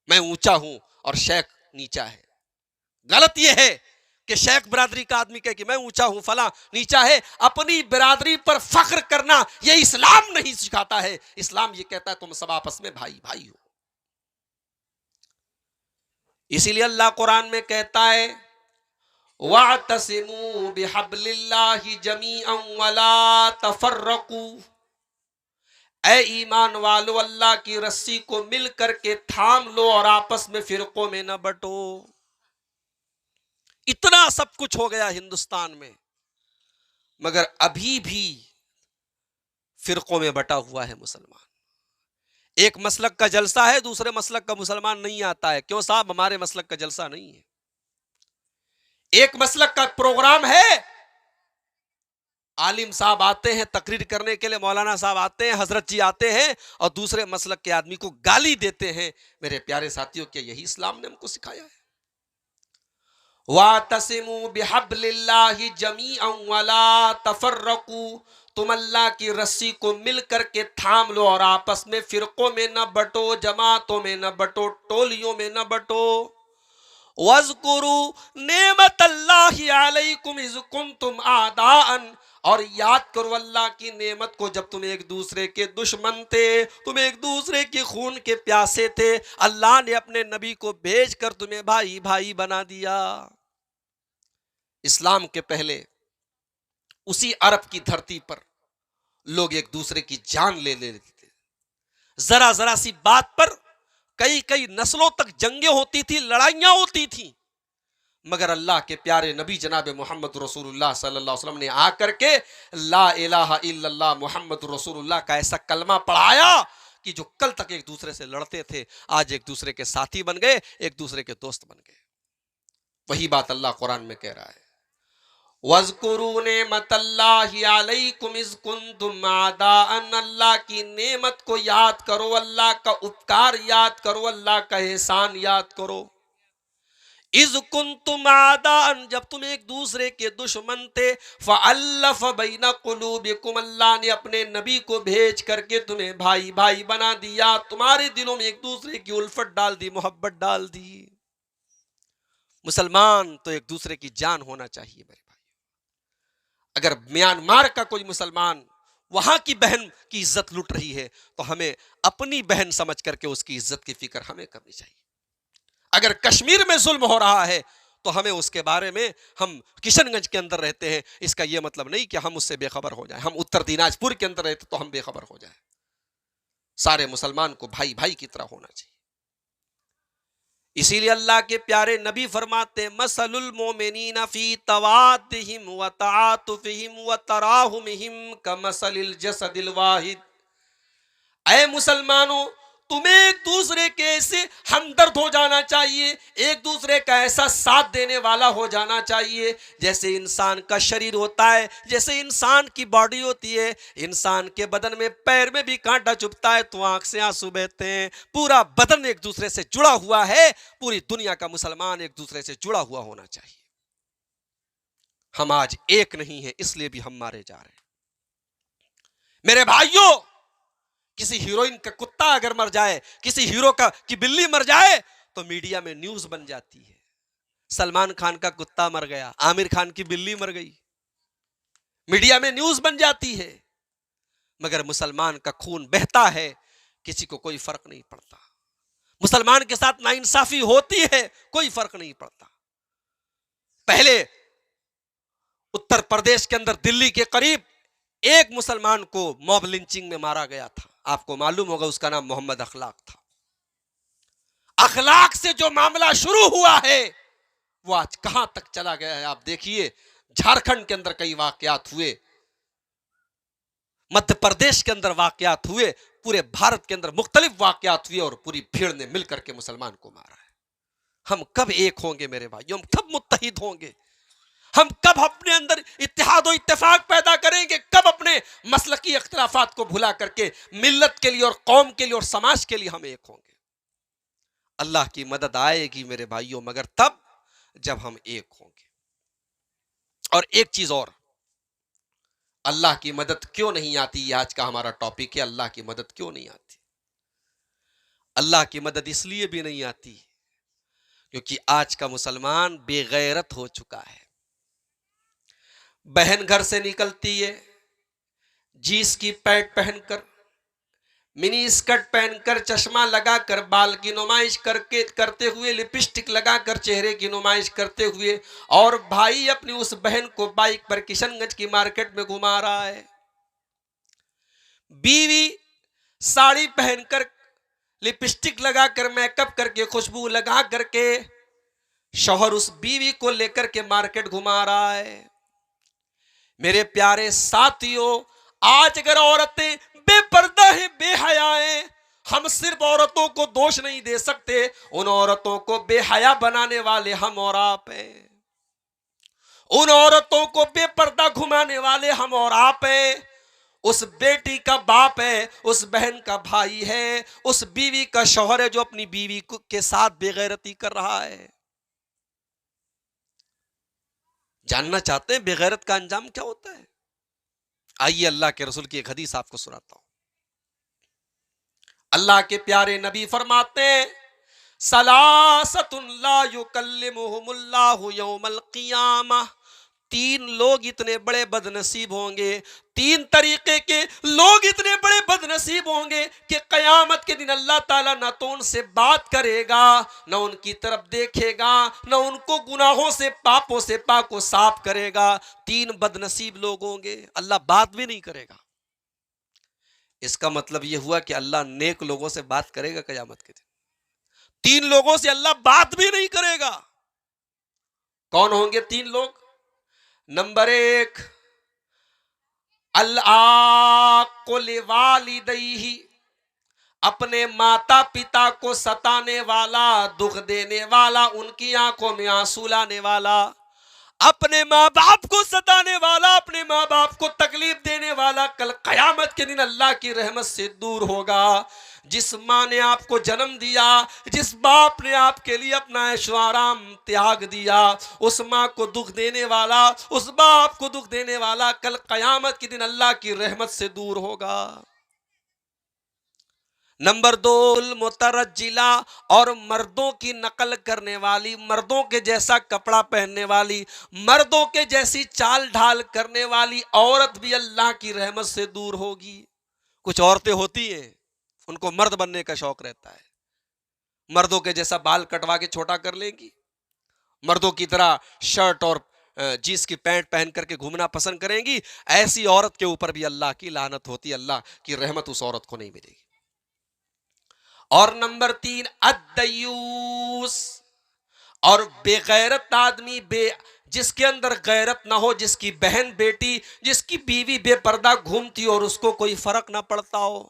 मैं ऊंचा हूं और शेख नीचा है। गलत ये है कि शेख बिरादरी का आदमी कहे कि मैं ऊंचा हूं, फला नीचा है। अपनी बिरादरी पर फख्र करना ये इस्लाम नहीं सिखाता है। इस्लाम ये कहता है तुम सब आपस में भाई भाई हो। इसीलिए अल्लाह कुरान में कहता है, वातसिमू बिहब्लिल्लाहि जमीअन वला तफर्रकू, ऐ ईमान वालो अल्लाह की रस्सी को मिल करके थाम लो और आपस में फिरकों में न बटो। इतना सब कुछ हो गया हिंदुस्तान में, मगर अभी भी फिरकों में बटा हुआ है मुसलमान। एक मसलक का जलसा है, दूसरे मसलक का मुसलमान नहीं आता है। क्यों साहब? हमारे मसलक का जलसा नहीं है। एक मसलक का प्रोग्राम है, आलिम साहब आते हैं तकरीर करने के लिए, मौलाना साहब आते हैं, हजरत जी आते हैं, और दूसरे मसलक के आदमी को गाली देते हैं। मेरे प्यारे साथियों, क्या यही इस्लाम ने हमको सिखाया है? वातसिमू बिहब्लिल्लाहि जमीअन वला तफर्रकू, तुम अल्लाह की रस्सी को मिल करके थाम लो और आपस में फिरकों में न बटो, जमातों में न बटो, टोलियों में न बटो। वज़कुरू नेमतल्लाहि अलैकुम इज़ कुंतुम आदाअन, और याद करो अल्लाह की नेमत को जब तुम एक दूसरे के दुश्मन थे, तुम एक दूसरे के खून के प्यासे थे। अल्लाह ने अपने नबी को भेजकर तुम्हें भाई भाई बना दिया। इस्लाम के पहले उसी अरब की धरती पर लोग एक दूसरे की जान ले लेते थे। जरा जरा सी बात पर कई कई नस्लों तक जंगें होती थी, लड़ाइयां होती थी। मगर अल्लाह के प्यारे नबी जनाब मोहम्मद रसूलुल्लाह सल्लल्लाहु अलैहि वसल्लम ने आकर के ला इलाहा इल्लल्लाह मोहम्मद रसूलुल्लाह का ऐसा कलमा पढ़ाया कि जो कल तक एक दूसरे से लड़ते थे, आज एक दूसरे के साथी बन गए, एक दूसरे के दोस्त बन गए। वही बात अल्लाह कुरान में कह रहा है, वज़कुरू नेमतल्लाहि अलैकुम इज़ कुंतुम आदाअन, अल्लाह की नेमत को याद करो, अल्लाह का उपकार याद करो, अल्लाह का एहसान याद करो। इज़ कुंतुम आदाअन, जब तुम एक दूसरे के दुश्मन थे, फ़अल्लफ़ बैना क़ुलूबिकुम, अल्लाह ने अपने नबी को भेज करके तुम्हें भाई भाई बना दिया, तुम्हारे दिलों में एक दूसरे की उल्फत डाल दी, मोहब्बत डाल दी। मुसलमान तो एक दूसरे की जान होना चाहिए मेरे भाई। अगर म्यांमार का कोई मुसलमान वहां की बहन की इज्जत लूट रही है तो हमें अपनी बहन समझ करके उसकी इज्जत की फिक्र हमें करनी चाहिए। अगर कश्मीर में जुल्म हो रहा है तो हमें उसके बारे में, हम किशनगंज के अंदर रहते हैं, इसका यह मतलब नहीं कि हम उससे बेखबर हो जाएं। हम उत्तर दिनाजपुर के अंदर रहते तो हम बेखबर हो जाएं। सारे मुसलमान को भाई भाई की तरह होना चाहिए। इसीलिए अल्लाह के प्यारे नबी फरमाते, मसलुल मोमिनीना फी तवाद्दिहिम व तआतुफिहिम व तराहुमिहिम कमसलिल जसदिल वाहिद। ऐ मुसलमानों, तुम्हें एक दूसरे के ऐसे हमदर्द हो जाना चाहिए, एक दूसरे का ऐसा साथ देने वाला हो जाना चाहिए जैसे इंसान का शरीर होता है, जैसे इंसान की बॉडी होती है। इंसान के बदन में पैर में भी कांटा चुभता है तो आंख से आंसू बहते हैं। पूरा बदन एक दूसरे से जुड़ा हुआ है। पूरी दुनिया का मुसलमान एक दूसरे से जुड़ा हुआ होना चाहिए। हम आज एक नहीं है, इसलिए भी हम मारे जा रहे हैं। मेरे भाइयों, किसी हीरोइन का कुत्ता अगर मर जाए, किसी हीरो का की बिल्ली मर जाए तो मीडिया में न्यूज बन जाती है। सलमान खान का कुत्ता मर गया, आमिर खान की बिल्ली मर गई, मीडिया में न्यूज बन जाती है। मगर मुसलमान का खून बहता है, किसी को कोई फर्क नहीं पड़ता। मुसलमान के साथ नाइंसाफी होती है, कोई फर्क नहीं पड़ता। पहले उत्तर प्रदेश के अंदर दिल्ली के करीब एक मुसलमान को मॉब लिंचिंग में मारा गया था। आपको मालूम होगा उसका नाम मोहम्मद अखलाक था। अखलाक से जो मामला शुरू हुआ है वो आज कहां तक चला गया है आप देखिए। झारखंड के अंदर कई वाकयात हुए, मध्य प्रदेश के अंदर वाकयात हुए, पूरे भारत के अंदर मुख्तलिफ वाकयात हुए और पूरी भीड़ ने मिलकर के मुसलमान को मारा है। हम कब एक होंगे मेरे भाइयों? हम कब मुत्तहिद होंगे? हम कब अपने अंदर इत्तेहाद और इत्तेफाक पैदा करेंगे? कब अपने मसलकी इख्तिलाफात को भुला करके मिल्लत के लिए और कौम के लिए और समाज के लिए हम एक होंगे? अल्लाह की मदद आएगी मेरे भाइयों मगर तब जब हम एक होंगे। और एक चीज और, अल्लाह की मदद क्यों नहीं आती, ये आज का हमारा टॉपिक है। अल्लाह की मदद क्यों नहीं आती? अल्लाह की मदद इसलिए भी नहीं आती क्योंकि आज का मुसलमान बेगैरत हो चुका है। बहन घर से निकलती है जींस की पैंट पहनकर, मिनी स्कर्ट पहनकर, चश्मा लगाकर, बाल की नुमाइश करके करते हुए, लिपस्टिक लगाकर चेहरे की नुमाइश करते हुए, और भाई अपनी उस बहन को बाइक पर किशनगंज की मार्केट में घुमा रहा है। बीवी साड़ी पहनकर, लिपस्टिक लगाकर, मेकअप करके, खुशबू लगा करके, शौहर उस बीवी को लेकर के मार्केट घुमा रहा है। मेरे प्यारे साथियों, आज अगर औरतें बेपर्दा है, बेहया है, हम सिर्फ औरतों को दोष नहीं दे सकते, उन औरतों को बेहया बनाने वाले हम और आप हैं। उन औरतों को बेपर्दा घुमाने वाले हम और आप हैं। उस बेटी का बाप है, उस बहन का भाई है, उस बीवी का शौहर है जो अपनी बीवी के साथ बेगैरती कर रहा है। जानना चाहते हैं बेगैरत का अंजाम क्या होता है? आइए अल्लाह के रसूल की एक हदीस आपको सुनाता हूं। अल्लाह के प्यारे नबी फरमाते हैं, सलासतुन ला युकल्लिमुहुमुल्लाहु यौमल क़ियामह। तीन लोग इतने बड़े बदनसीब होंगे, तीन तरीके के लोग इतने बड़े बदनसीब होंगे कि कयामत के दिन अल्लाह ताला ना तो उनसे बात करेगा, ना उनकी तरफ देखेगा, ना उनको गुनाहों से, पापों से पाको साफ करेगा। तीन बदनसीब लोग होंगे, अल्लाह बात भी नहीं करेगा। इसका मतलब यह हुआ कि अल्लाह नेक लोगों से बात करेगा कयामत के दिन। तीन लोगों से अल्लाह बात भी नहीं करेगा। कौन होंगे तीन लोग? नंबर एक, अल-आक़ुल-वालिदैहि, अपने माता पिता को सताने वाला, दुख देने वाला, उनकी आंखों में आंसू लाने वाला। अपने माँ बाप को सताने वाला, अपने माँ बाप को तकलीफ देने वाला कल कयामत के दिन अल्लाह की रहमत से दूर होगा। जिस माँ ने आपको जन्म दिया, जिस बाप ने आपके लिए अपना ऐशो आराम त्याग दिया, उस माँ को दुख देने वाला, उस बाप को दुख देने वाला कल कयामत के दिन अल्लाह की रहमत से दूर होगा। नंबर 2, मुतरज्जिला, और मर्दों की नकल करने वाली, मर्दों के जैसा कपड़ा पहनने वाली, मर्दों के जैसी चाल ढाल करने वाली औरत भी अल्लाह की रहमत से दूर होगी। कुछ औरतें होती हैं, उनको मर्द बनने का शौक रहता है, मर्दों के जैसा बाल कटवा के छोटा कर लेंगी, मर्दों की तरह शर्ट और जींस की पैंट पहन करके घूमना पसंद करेंगी। ऐसी औरत के ऊपर भी अल्लाह की लानत होती है, अल्लाह की रहमत उस औरत को नहीं मिलेगी। और नंबर 3, अद्दयूस, और बेगैरत आदमी, जिसके अंदर गैरत ना हो, जिसकी बहन बेटी, जिसकी बीवी बेपर्दा घूमती और उसको कोई फर्क ना पड़ता हो,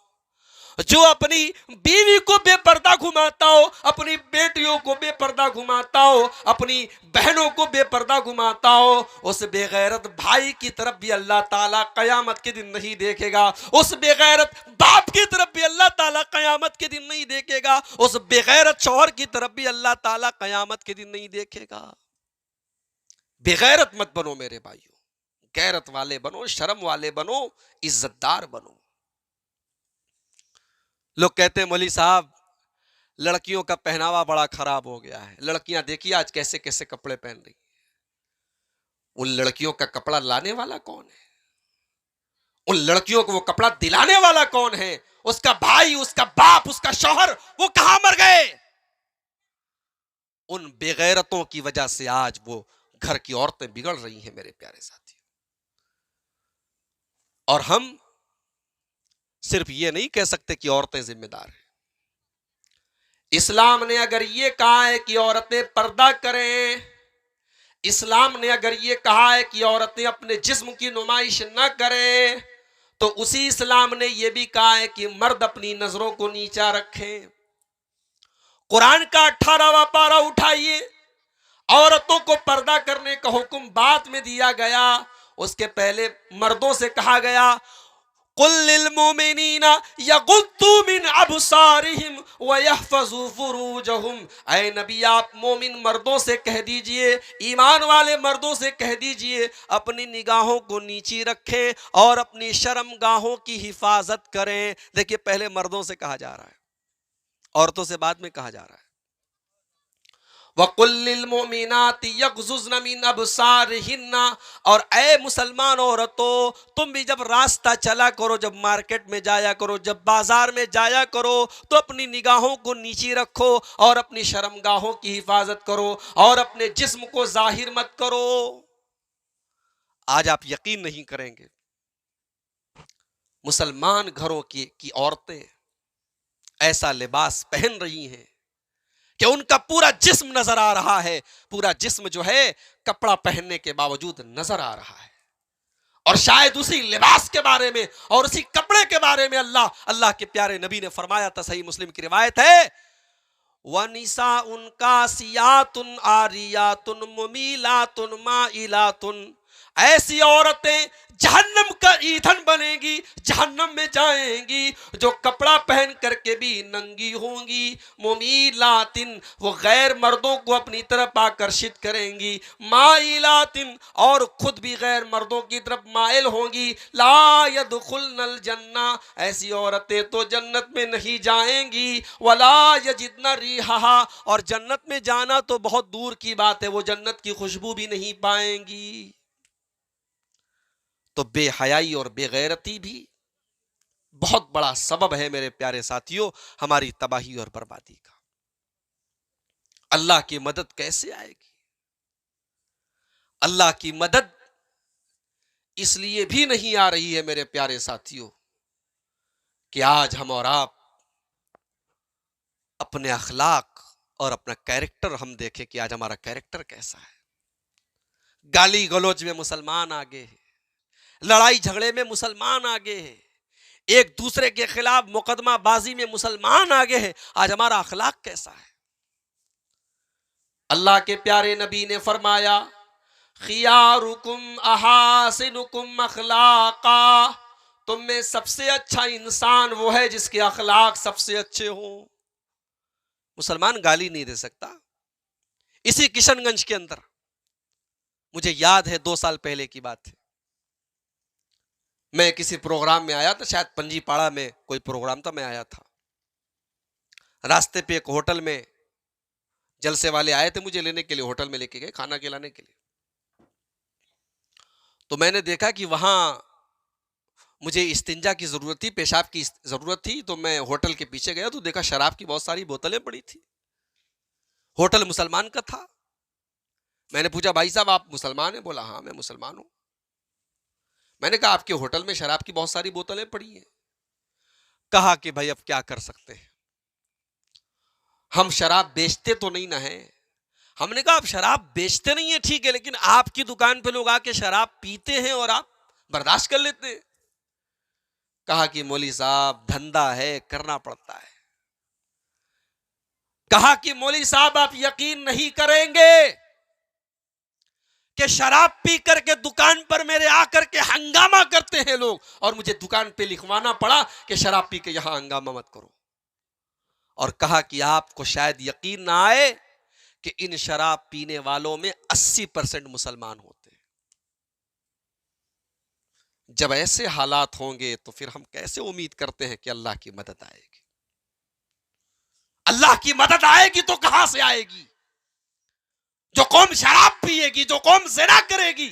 जो अपनी बीवी को बेपर्दा घुमाता हो, अपनी बेटियों को बेपर्दा घुमाता हो, अपनी बहनों को बेपर्दा घुमाता हो, उस बेगैरत भाई की तरफ भी अल्लाह ताला कयामत के दिन नहीं देखेगा। उस बेगैरत बाप की तरफ भी अल्लाह ताला कयामत के दिन नहीं देखेगा। उस बेगैरत शौहर की तरफ भी अल्लाह ताला कयामत के दिन नहीं देखेगा। बेगैरत मत बनो मेरे भाइयों, गैरत वाले बनो, शर्म वाले बनो, इज्जतदार बनो। लोग कहते हैं मौलवी साहब लड़कियों का पहनावा बड़ा खराब हो गया है, लड़कियां देखिए आज कैसे कैसे कपड़े पहन रही। उन लड़कियों का कपड़ा लाने वाला कौन है? उन लड़कियों को वो कपड़ा दिलाने वाला कौन है? उसका भाई, उसका बाप, उसका शौहर, वो कहां मर गए? उन बेगैरतों की वजह से आज वो घर की औरतें बिगड़ रही हैं मेरे प्यारे साथियों। और हम सिर्फ ये नहीं कह सकते कि औरतें जिम्मेदार हैं। इस्लाम ने अगर ये कहा है कि औरतें पर्दा करें, इस्लाम ने अगर ये कहा है कि औरतें अपने जिस्म की नुमाइश न करें, तो उसी इस्लाम ने यह भी कहा है कि मर्द अपनी नजरों को नीचा रखें। कुरान का 18वां पारा उठाइए, औरतों को पर्दा करने का हुक्म बाद में दिया गया, उसके पहले मर्दों से कहा गया कुल लिल मोमिनीना यगुद्दू मिन अबसारिहिम व यहफज़ू फुरूजहुम। ऐ नबी आप मोमिन मर्दों से कह दीजिए, ईमान वाले मर्दों से कह दीजिए, अपनी निगाहों को नीची रखें और अपनी शर्मगाहों की हिफाजत करें। देखिए पहले मर्दों से कहा जा रहा है, औरतों से बाद में कहा जा रहा है। वकुल्लिल मोमिनाति यग़ज़ुज़्न मिन अबसारिहिन्ना, और ऐ मुसलमान औरतों तुम भी जब रास्ता चला करो, जब मार्केट में जाया करो, जब बाजार में जाया करो, तो अपनी निगाहों को नीची रखो और अपनी शर्मगाहों की हिफाजत करो और अपने जिस्म को जाहिर मत करो। आज आप यकीन नहीं करेंगे, मुसलमान घरों की औरतें ऐसा लिबास पहन रही हैं कि उनका पूरा जिस्म नजर आ रहा है, पूरा जिस्म जो है कपड़ा पहनने के बावजूद नजर आ रहा है। और शायद उसी लिबास के बारे में और उसी कपड़े के बारे में अल्लाह के प्यारे नबी ने फरमाया था, सही मुस्लिम की रिवायत है, वनिसा उनका सियातुन आरियातुन मुमीलातुन माइलातुन, ऐसी औरतें जहन्नम का ईंधन बनेगी, जहन्नम में जाएंगी, जो कपड़ा पहन करके भी नंगी होंगी। मुमीलातिन, वो गैर मर्दों को अपनी तरफ आकर्षित करेंगी। माइलातिन, और खुद भी गैर मर्दों की तरफ माइल होंगी। ला यदखुलनल जन्ना, ऐसी औरतें तो जन्नत में नहीं जाएंगी। वला यजिदना रिहा, और जन्नत में जाना तो बहुत दूर की बात है, वो जन्नत की खुशबू भी नहीं पाएंगी। तो बेहयाई और बेगैरती भी बहुत बड़ा सबब है मेरे प्यारे साथियों हमारी तबाही और बर्बादी का। अल्लाह की मदद कैसे आएगी? अल्लाह की मदद इसलिए भी नहीं आ रही है मेरे प्यारे साथियों कि आज हम और आप अपने अखलाक और अपना कैरेक्टर हम देखें कि आज हमारा कैरेक्टर कैसा है। गाली गलौज में मुसलमान आगे है, लड़ाई झगड़े में मुसलमान आगे है, एक दूसरे के खिलाफ मुकदमाबाजी में मुसलमान आगे है। आज हमारा अखलाक कैसा है? अल्लाह के प्यारे नबी ने फरमाया, खियारुकुम अहासिनुकुम अखलाका, तुम में सबसे अच्छा इंसान वो है जिसके अखलाक सबसे अच्छे हों। मुसलमान गाली नहीं दे सकता। इसी किशनगंज के अंदर मुझे याद है 2 साल पहले की बात है, मैं किसी प्रोग्राम में आया था, शायद पंजीपाड़ा में कोई प्रोग्राम था, मैं आया था। रास्ते पे एक होटल में जलसे वाले आए थे मुझे लेने के लिए, होटल में लेके गए खाना खिलाने के लिए। तो मैंने देखा कि वहां मुझे इस्तिंजा की जरूरत थी, पेशाब की जरूरत थी, तो मैं होटल के पीछे गया तो देखा शराब की बहुत सारी बोतलें पड़ी थी। होटल मुसलमान का था। मैंने पूछा भाई साहब आप मुसलमान हैं? बोला हाँ मैं मुसलमान हूं। मैंने कहा आपके होटल में शराब की बहुत सारी बोतलें पड़ी हैं। कहा कि भाई अब क्या कर सकते हैं, हम शराब बेचते तो नहीं ना है। हमने कहा आप शराब बेचते नहीं है ठीक है, लेकिन आपकी दुकान पे लोग आके शराब पीते हैं और आप बर्दाश्त कर लेते हैं। कहा कि मौली साहब धंधा है, करना पड़ता है। कहा कि मौली साहब आप यकीन नहीं करेंगे कि शराब पी करके दुकान पर मेरे आकर के हंगामा करते हैं लोग, और मुझे दुकान पे लिखवाना पड़ा कि शराब पी के यहां हंगामा मत करो। और कहा कि आपको शायद यकीन ना आए कि इन शराब पीने वालों में 80% मुसलमान होते हैं। जब ऐसे हालात होंगे तो फिर हम कैसे उम्मीद करते हैं कि अल्लाह की मदद आएगी? अल्लाह की मदद आएगी तो कहां से आएगी? जो कौम शराब पिएगी, जो कौम ज़िना करेगी,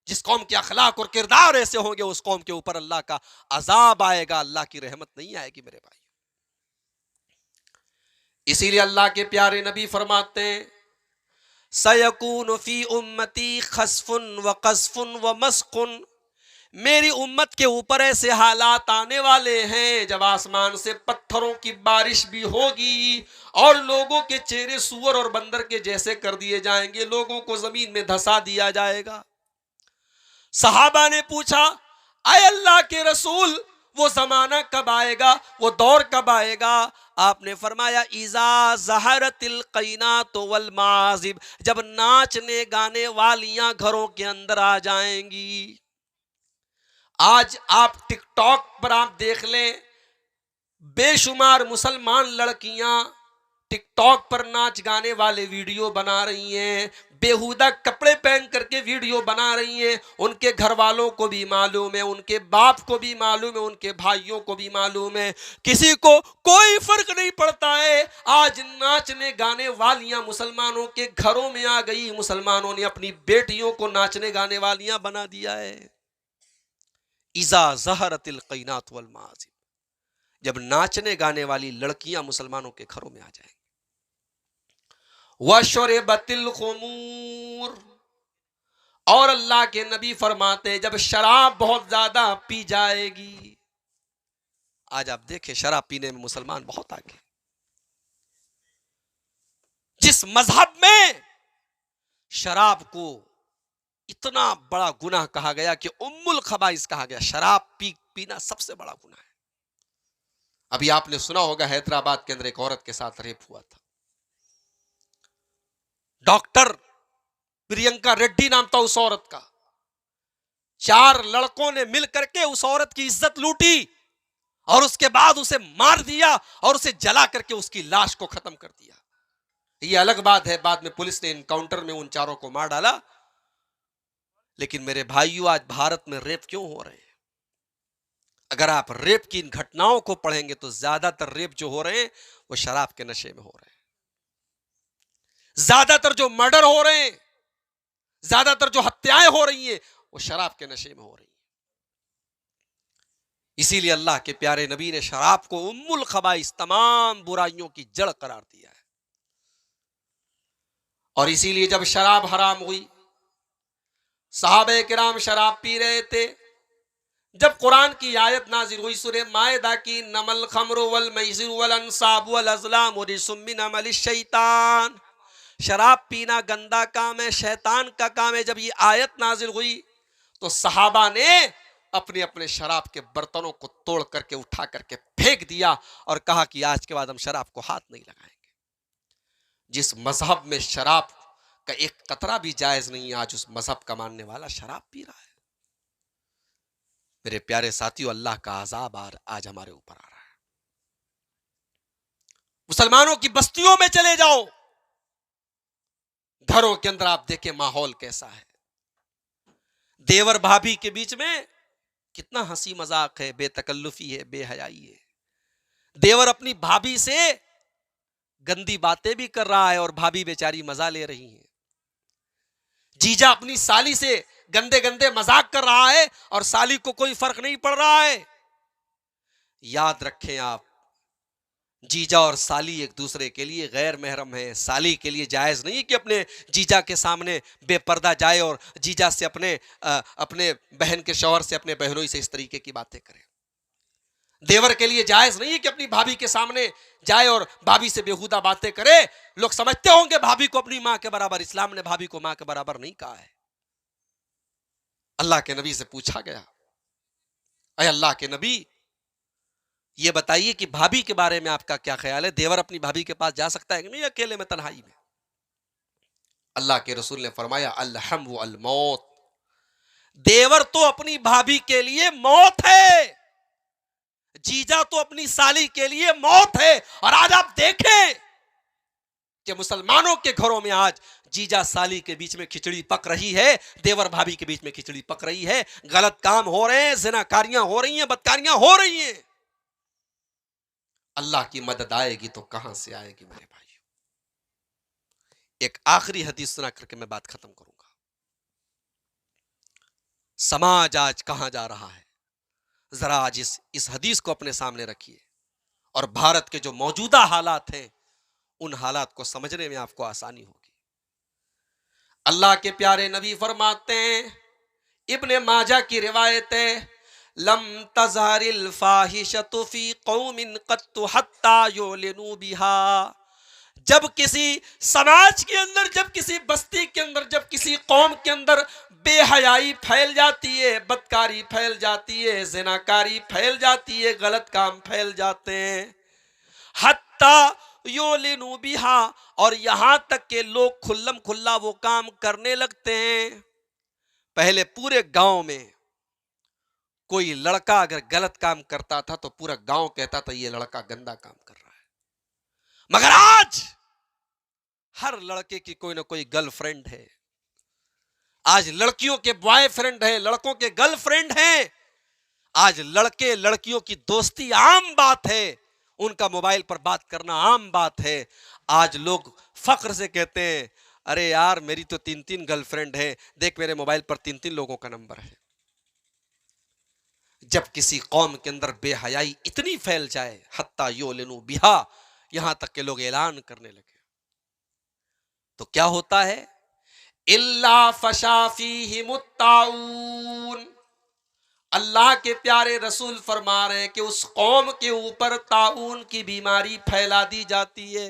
जिस कौम के अखलाक और किरदार ऐसे होंगे, उस कौम के ऊपर अल्लाह का अजाब आएगा, अल्लाह की रहमत नहीं आएगी मेरे भाई। इसीलिए अल्लाह के प्यारे नबी फरमाते हैं सयकून फी उम्मती खसफुन व कसफुन व मस्कुन, मेरी उम्मत के ऊपर ऐसे हालात आने वाले हैं जब आसमान से पत्थरों की बारिश भी होगी और लोगों के चेहरे सूअर और बंदर के जैसे कर दिए जाएंगे, लोगों को जमीन में धंसा दिया जाएगा। सहाबा ने पूछा आए अल्लाह के रसूल वो जमाना कब आएगा, वो दौर कब आएगा? आपने फरमाया इजा ज़हरतिल क़ैनात वल माज़िब, जब नाचने गाने वालियां घरों के अंदर आ जाएंगी। आज आप टिकटॉक पर आप देख लें, बेशुमार मुसलमान लड़कियां टिकटॉक पर नाच गाने वाले वीडियो बना रही हैं, बेहुदा कपड़े पहन करके वीडियो बना रही हैं। उनके घर वालों को भी मालूम है, उनके बाप को भी मालूम है, उनके भाइयों को भी मालूम है, किसी को कोई फर्क नहीं पड़ता है। आज नाचने गाने वालियां मुसलमानों के घरों में आ गई, मुसलमानों ने अपनी बेटियों को नाचने गाने वालियां बना दिया है। इजा ज़हरतिल क़ैनात वल माज़िब, जब नाचने गाने वाली लड़कियां मुसलमानों के घरों में आ जाएंगी। वशरबतिल खुमूर, और अल्लाह के नबी फरमाते जब शराब बहुत ज्यादा पी जाएगी। आज आप देखें शराब पीने में मुसलमान बहुत आगे। जिस मजहब में शराब को इतना बड़ा गुनाह कहा गया कि उम्मुल खबाइस कहा गया, शराब पीना सबसे बड़ा गुनाह है। अभी आपने सुना होगा हैदराबाद के अंदर एक औरत के साथ रेप हुआ था। डॉक्टर प्रियंका रेड्डी नाम था उस औरत का। 4 लड़कों ने मिलकर के उस औरत की इज्जत लूटी और उसके बाद उसे मार दिया और उसे जला करके उसकी लाश को खत्म कर दिया। यह अलग बात है, बाद में पुलिस ने इनकाउंटर में उन 4 को मार डाला। लेकिन मेरे भाइयों, आज भारत में रेप क्यों हो रहे हैं? अगर आप रेप की इन घटनाओं को पढ़ेंगे तो ज्यादातर रेप जो हो रहे हैं वो शराब के नशे में हो रहे हैं। ज्यादातर जो मर्डर हो रहे हैं, ज्यादातर जो हत्याएं हो रही हैं, वो शराब के नशे में हो रही हैं। इसीलिए अल्लाह के प्यारे नबी ने शराब को उम्मुल खबाइस, तमाम बुराइयों की जड़ करार दिया है। और इसीलिए जब शराब हराम हुई, सहाबे किराम शराब पी रहे थे। जब कुरान की आयत नाजिल हुई सूरह मायदा की, नमल खमरु वल मैसिर वल अंसाब वल अज़लाम रिज्सुम मिन अमलिश शैतान, शराब पीना गंदा काम है, शैतान का काम है। जब ये आयत नाजिल हुई तो सहाबा ने अपने अपने शराब के बर्तनों को तोड़ करके उठा करके फेंक दिया और कहा कि आज के बाद हम शराब को हाथ नहीं लगाएंगे। जिस मजहब में शराब का एक कतरा भी जायज नहीं। आज उस मजहब का मानने वाला शराब पी रहा है। मेरे प्यारे साथियों, अल्लाह का अजाब आज हमारे ऊपर आ रहा है। मुसलमानों की बस्तियों में चले जाओ, घरों के अंदर आप देखें माहौल कैसा है। देवर भाभी के बीच में कितना हंसी मजाक है, बेतकल्लुफी है, बेहयाई है। देवर अपनी भाभी से गंदी बातें भी कर रहा है और भाभी बेचारी मजा ले रही है। जीजा अपनी साली से गंदे गंदे मजाक कर रहा है और साली को कोई फर्क नहीं पड़ रहा है। याद रखें आप, जीजा और साली एक दूसरे के लिए गैर महरम है। साली के लिए जायज नहीं कि अपने जीजा के सामने बेपर्दा जाए और जीजा से अपने बहन के शौहर से, अपने बहनों से इस तरीके की बातें करे। देवर के लिए जायज नहीं है कि अपनी भाभी के सामने जाए और भाभी से बेहुदा बातें करे। लोग समझते होंगे भाभी को अपनी मां के बराबर, इस्लाम ने भाभी को मां के बराबर नहीं कहा है। अल्लाह के नबी से पूछा गया, अरे अल्लाह के नबी, ये बताइए कि भाभी के बारे में आपका क्या ख्याल है? देवर अपनी भाभी के पास जा सकता है कि नहीं अकेले में, तन्हाई में? अल्लाह के रसूल ने फरमाया, अलहम व अल मौत, देवर तो अपनी भाभी के लिए मौत है, जीजा तो अपनी साली के लिए मौत है। और आज आप देखें कि मुसलमानों के घरों में आज जीजा साली के बीच में खिचड़ी पक रही है, देवर भाभी के बीच में खिचड़ी पक रही है। गलत काम हो रहे हैं, ज़िनाकारियां हो रही हैं, बदकारियां हो रही हैं। अल्लाह की मदद आएगी तो कहां से आएगी मेरे भाइयों? एक आखिरी हदीस सुना करके मैं बात खत्म करूंगा। समाज आज कहां जा रहा है, जरा आज इस हदीस को अपने सामने रखिए और भारत के जो मौजूदा हालात हैं उन हालात को समझने में आपको आसानी होगी। अल्लाह के प्यारे नबी फरमाते हैं, इब्ने माजा की रिवायत है, लम तज़हरिल फाहिशतु फी कौमिन क़त्तु हत्ता युलिनु बिहा। जब किसी समाज के अंदर, जब किसी बस्ती के अंदर, जब किसी कौम के अंदर बेहयाई फैल जाती है, बदकारी फैल जाती है, ज़िनाकारी फैल जाती है, गलत काम फैल जाते हैं, हत्ता युलिनु बिहा, और यहां तक के लोग खुल्लम खुल्ला वो काम करने लगते हैं। पहले पूरे गांव में कोई लड़का अगर गलत काम करता था तो पूरा गांव कहता था ये लड़का गंदा काम कर रहा है, मगर आज हर लड़के की कोई ना कोई गर्लफ्रेंड है। आज लड़कियों के बॉयफ्रेंड है, लड़कों के गर्लफ्रेंड हैं। आज लड़के लड़कियों की दोस्ती आम बात है, उनका मोबाइल पर बात करना आम बात है। आज लोग फख्र से कहते हैं, अरे यार मेरी तो 3-3 गर्लफ्रेंड है, देख मेरे मोबाइल पर 3-3 लोगों का नंबर है। जब किसी कौम के अंदर बेहयाई इतनी फैल जाए, हत्ता युलिनु बिहा, यहां तक के लोग ऐलान करने लगे, तो क्या होता है? इल्ला फशा फीहिमुत ताऊन। अल्लाह के प्यारे रसूल फरमा रहे हैं कि उस कौम के ऊपर ताऊन की बीमारी फैला दी जाती है।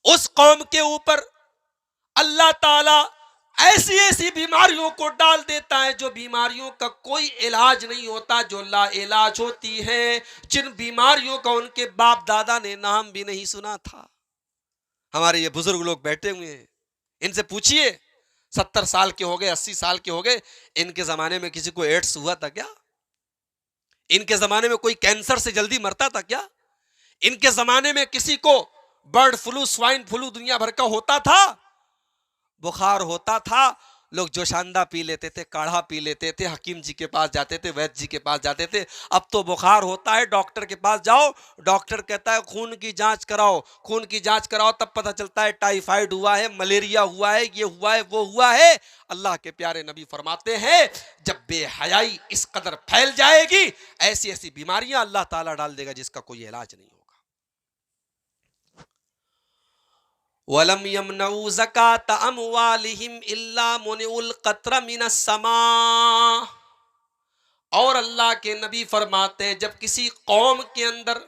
उस कौम के ऊपर अल्लाह ताला ऐसी ऐसी बीमारियों को डाल देता है जो बीमारियों का कोई इलाज नहीं होता, जो ला इलाज होती है, जिन बीमारियों का उनके बाप दादा ने नाम भी नहीं सुना था। हमारे ये बुजुर्ग लोग बैठे हुए हैं, इनसे पूछिए, 70 साल के हो गए, 80 साल के हो गए, इनके जमाने में किसी को एड्स हुआ था क्या? इनके जमाने में कोई कैंसर से जल्दी मरता था क्या? इनके जमाने में किसी को बर्ड फ्लू, स्वाइन फ्लू दुनिया भर का होता था? बुखार होता था, लोग जोशांदा पी लेते थे, काढ़ा पी लेते थे, हकीम जी के पास जाते थे, वैद्य जी के पास जाते थे। अब तो बुखार होता है, डॉक्टर के पास जाओ, डॉक्टर कहता है खून की जांच कराओ, खून की जांच कराओ, तब पता चलता है टाइफाइड हुआ है, मलेरिया हुआ है, ये हुआ है, वो हुआ है। अल्लाह के प्यारे नबी फरमाते हैं, जब बेहयाई इस कदर फैल जाएगी, ऐसी ऐसी बीमारियां अल्लाह ताला डाल देगा जिसका कोई इलाज नहीं होगा। वलम यमनऊ ज़कात अमवालिहिम इल्ला मुनिउल क़त्र मिनस समा। और अल्लाह के नबी फरमाते हैं, जब किसी कौम के अंदर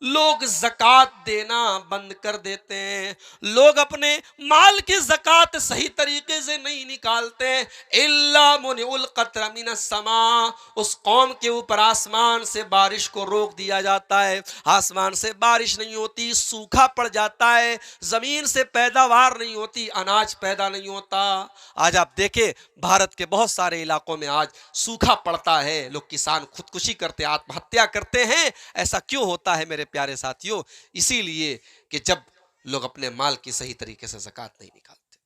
लोग ज़कात देना बंद कर देते हैं, लोग अपने माल की ज़कात सही तरीके से नहीं निकालते। इल्ला मुनिउल क़त्र मिनस समा, उस कौम के ऊपर आसमान से बारिश को रोक दिया जाता है, आसमान से बारिश नहीं होती, सूखा पड़ जाता है, ज़मीन से पैदावार नहीं होती, अनाज पैदा नहीं होता। आज आप देखें भारत के बहुत सारे इलाकों में आज सूखा पड़ता है, लोग किसान खुदकुशी करते, आत्महत्या करते हैं। ऐसा क्यों होता है मेरे प्यारे साथियों? इसीलिए कि जब लोग अपने माल की सही तरीके से ज़कात नहीं निकालते।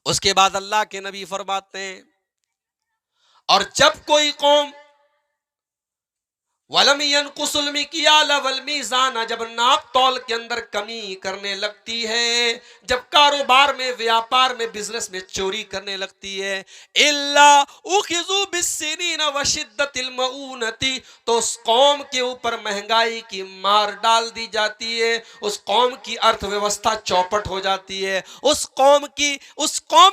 उसके बाद अल्लाह के नबी फरमाते हैं, और जब कोई कौम वलम यनकुसुल मिकियाल वल मीज़ान, जब नाप तौल के अंदर कमी करने लगती है, जब कारोबार में, व्यापार में, बिजनेस में चोरी करने लगती है, इल्ला उखिज़ू बिस्सिनीन व शिद्दतिल मऊनती, तो उस कौम के ऊपर महंगाई की मार डाल दी जाती है, उस कौम की अर्थव्यवस्था चौपट हो जाती है, उस कौम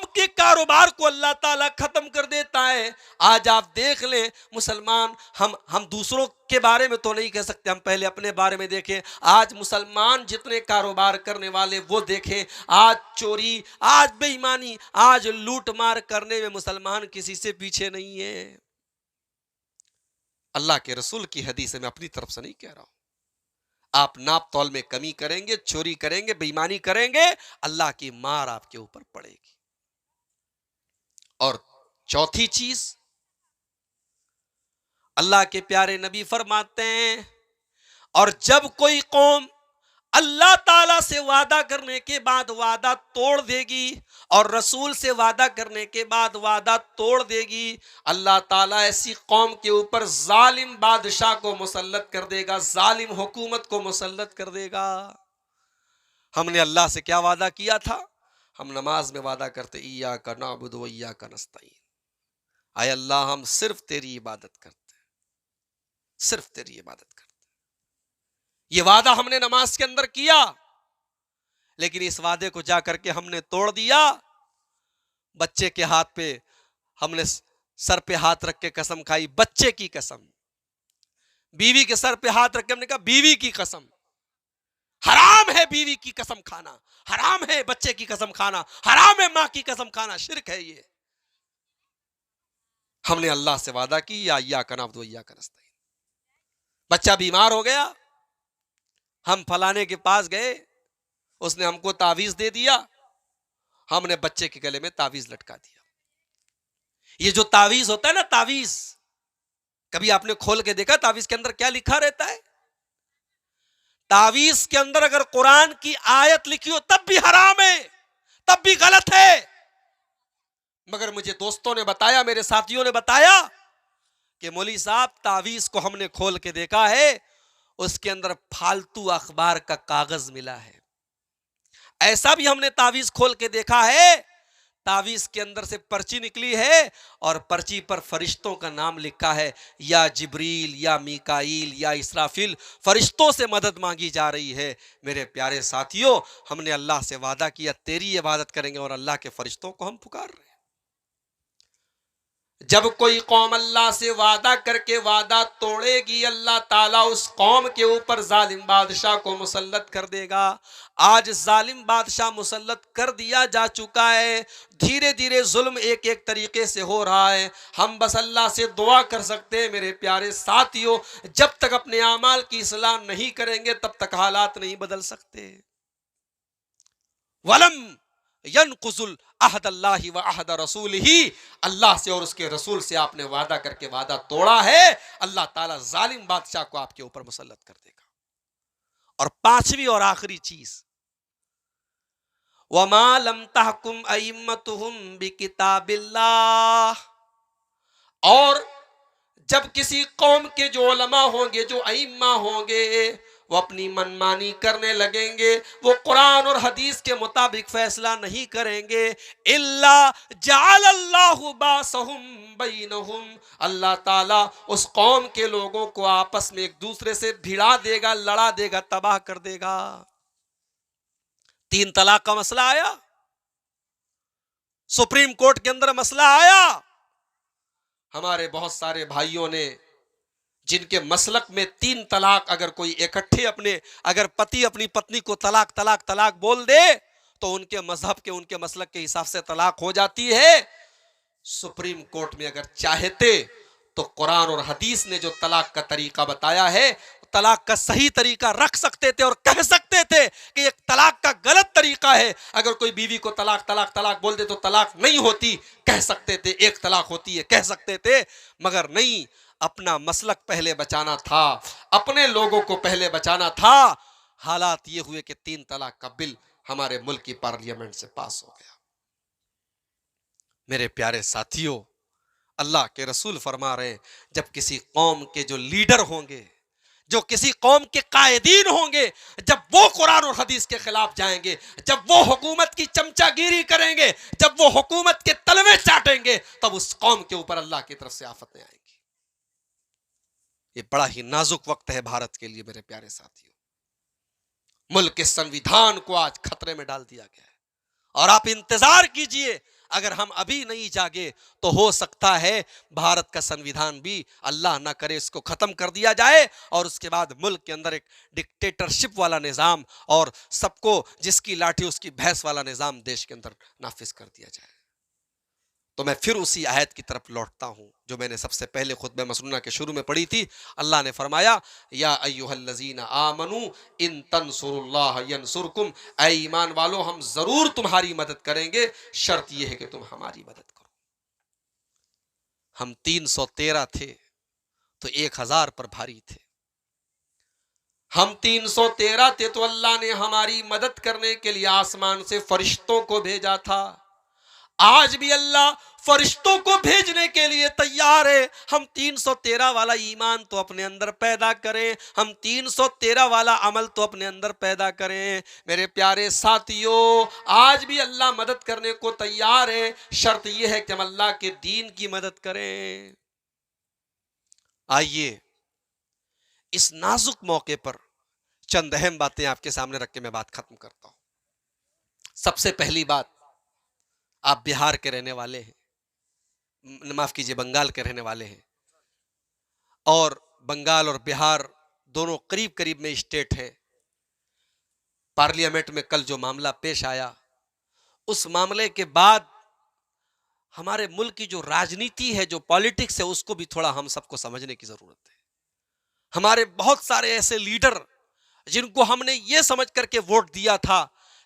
के कारोबार को अल्लाह ताला खत्म कर देता है। आज आप देख लें मुसलमान, हम दूसरों के बारे में तो नहीं कह सकते, हम पहले अपने बारे में देखें। आज मुसलमान जितने कारोबार करने वाले वो देखें, आज चोरी, आज बेईमानी, आज लूट मार करने में मुसलमान किसी से पीछे नहीं है। अल्लाह के रसूल की हदीस है, मैं अपनी तरफ से नहीं कह रहा हूं। आप नाप तौल में कमी करेंगे, चोरी करेंगे, बेईमानी करेंगे, अल्लाह की मार आपके ऊपर पड़ेगी। और चौथी चीज, अल्लाह के प्यारे नबी फरमाते हैं, और जब कोई कौम अल्लाह ताला से वादा करने के बाद वादा तोड़ देगी और रसूल से वादा करने के बाद वादा तोड़ देगी, अल्लाह ताला ऐसी कौम के ऊपर जालिम बादशाह को मुसल्लत कर देगा, जालिम हुकूमत को मुसल्लत कर देगा। हमने अल्लाह से क्या वादा किया था? हम नमाज में वादा करते, इय्याका नअबुदु व इय्याका नस्तईन, आय अल्लाह हम सिर्फ तेरी इबादत करते हैं, सिर्फ तेरी इबादत करते हैं। ये वादा हमने नमाज के अंदर किया, लेकिन इस वादे को जाकर के हमने तोड़ दिया। बच्चे के हाथ पे हमने सर पे हाथ रख के कसम खाई, बच्चे की कसम। बीवी के सर पे हाथ रख के हमने कहा बीवी की कसम। हराम है बीवी की कसम खाना, हराम है बच्चे की कसम खाना, हराम है मां की कसम खाना, शिर्क है ये। हमने अल्लाह से वादा की, या इय्याका नअबुदु व इय्याका नस्तईन। बच्चा बीमार हो गया, हम फलाने के पास गए, उसने हमको तावीज दे दिया, हमने बच्चे के गले में तावीज लटका दिया। ये जो तावीज होता है ना, तावीज, कभी आपने खोल के देखा तावीज के अंदर क्या लिखा रहता है? तावीज के अंदर अगर कुरान की आयत लिखी हो तब भी हराम है, तब भी गलत है। मगर मुझे दोस्तों ने बताया, मेरे साथियों ने बताया कि मौली साहब तावीज को हमने खोल के देखा है, उसके अंदर फालतू अखबार का कागज मिला है। ऐसा भी हमने तावीज खोल के देखा है, तावीज के अंदर से पर्ची निकली है और पर्ची पर फरिश्तों का नाम लिखा है, या जिब्रील, या मीकाईल, या इसराफिल, फरिश्तों से मदद मांगी जा रही है। मेरे प्यारे साथियों, हमने अल्लाह से वादा किया तेरी इबादत करेंगे और अल्लाह के फरिश्तों को हम पुकार रहे हैं। जब कोई कौम अल्लाह से वादा करके वादा तोड़ेगी, अल्लाह ताला उस कौम के ऊपर जालिम बादशाह को मुसल्लत कर देगा। आज जालिम बादशाह मुसल्लत कर दिया जा चुका है, धीरे धीरे जुल्म एक एक तरीके से हो रहा है। हम बस अल्लाह से दुआ कर सकते हैं मेरे प्यारे साथियों, जब तक अपने आमाल की इस्लाह नहीं करेंगे तब तक हालात नहीं बदल सकते। वलम यनकुजुल अहदल्लाहि व अहद रसूलिही, अल्लाह से और उसके रसूल से आपने वादा करके वादा तोड़ा है, अल्लाह ताला जालिम बादशाह को आपके ऊपर मुसल्लत कर देगा। और पांचवी और आखिरी चीज, वमा लम तहकुम अइम्मतुहुम बिकिताबिल्लाह, और जब किसी कौम के जो उलमा होंगे, जो अइम्मा होंगे, वो अपनी मनमानी करने लगेंगे, वो कुरान और हदीस के मुताबिक फैसला नहीं करेंगे, इल्ला जअलल्लाहु बासहुम बैनहुम, अल्लाह ताला उस कौम के लोगों को आपस में एक दूसरे से भिड़ा देगा, लड़ा देगा, तबाह कर देगा। 3 तलाक का मसला आया, सुप्रीम कोर्ट के अंदर मसला आया, हमारे बहुत सारे भाइयों ने जिनके मसलक में 3 तलाक अगर कोई इकट्ठे अगर पति अपनी पत्नी को तलाक तलाक तलाक बोल दे तो उनके मजहब के उनके मसलक के हिसाब से तलाक हो जाती है। सुप्रीम कोर्ट में अगर चाहते तो कुरान और हदीस ने जो तलाक का तरीका बताया है, तलाक का सही तरीका रख सकते थे और कह सकते थे कि एक तलाक का गलत तरीका है। अगर कोई बीवी को तलाक तलाक तलाक बोल दे तो तलाक नहीं होती, कह सकते थे। एक तलाक होती है, कह सकते थे। मगर नहीं, अपना मसलक पहले बचाना था, अपने लोगों को पहले बचाना था। हालात ये हुए कि 3 तलाक का बिल हमारे मुल्क की पार्लियामेंट से पास हो गया। मेरे प्यारे साथियों, अल्लाह के रसूल फरमा रहे हैं, जब किसी कौम के जो लीडर होंगे, जो किसी कौम के कायदीन होंगे, जब वो कुरान और हदीस के खिलाफ जाएंगे, जब वो हुकूमत की चमचागिरी करेंगे, जब वो हुकूमत के तलवे चाटेंगे, तब उस कौम के ऊपर अल्लाह की तरफ से आफतें आएंगी। ये बड़ा ही नाजुक वक्त है भारत के लिए मेरे प्यारे साथियों। मुल्क के संविधान को आज खतरे में डाल दिया गया है और आप इंतजार कीजिए, अगर हम अभी नहीं जागे तो हो सकता है भारत का संविधान भी, अल्लाह ना करे, इसको खत्म कर दिया जाए और उसके बाद मुल्क के अंदर एक डिक्टेटरशिप वाला निजाम और सबको जिसकी लाठी उसकी भैंस वाला निजाम देश के अंदर नाफिज कर दिया जाए। तो मैं फिर उसी आयत की तरफ लौटता हूं जो मैंने सबसे पहले खुतबे मसनूना के शुरू में पढ़ी थी। अल्लाह ने फरमाया, या अय्युहल्लज़ीना आमनू इन तंसुरुल्लाह यंसुरकुम, ऐ ईमान वालों हम जरूर तुम्हारी मदद करेंगे, शर्त यह है कि तुम हमारी मदद करो। हम 313 थे तो 1000 पर भारी थे। हम 313 थे तो अल्लाह ने हमारी मदद करने के लिए आसमान से फरिश्तों को भेजा था। आज भी अल्लाह फरिश्तों को भेजने के लिए तैयार है। हम 313 वाला ईमान तो अपने अंदर पैदा करें, हम 313 वाला अमल तो अपने अंदर पैदा करें। मेरे प्यारे साथियों, आज भी अल्लाह मदद करने को तैयार है, शर्त यह है कि हम अल्लाह के दीन की मदद करें। आइए इस नाजुक मौके पर चंद अहम बातें आपके सामने रख के मैं बात खत्म करता हूं। सबसे पहली बात, आप बिहार के रहने वाले हैं, माफ कीजिए बंगाल के रहने वाले हैं, और बंगाल और बिहार दोनों करीब करीब में स्टेट हैं। पार्लियामेंट में कल जो मामला पेश आया, उस मामले के बाद हमारे मुल्क की जो राजनीति है, जो पॉलिटिक्स है, उसको भी थोड़ा हम सबको समझने की जरूरत है। हमारे बहुत सारे ऐसे लीडर जिनको हमने ये समझ करके वोट दिया था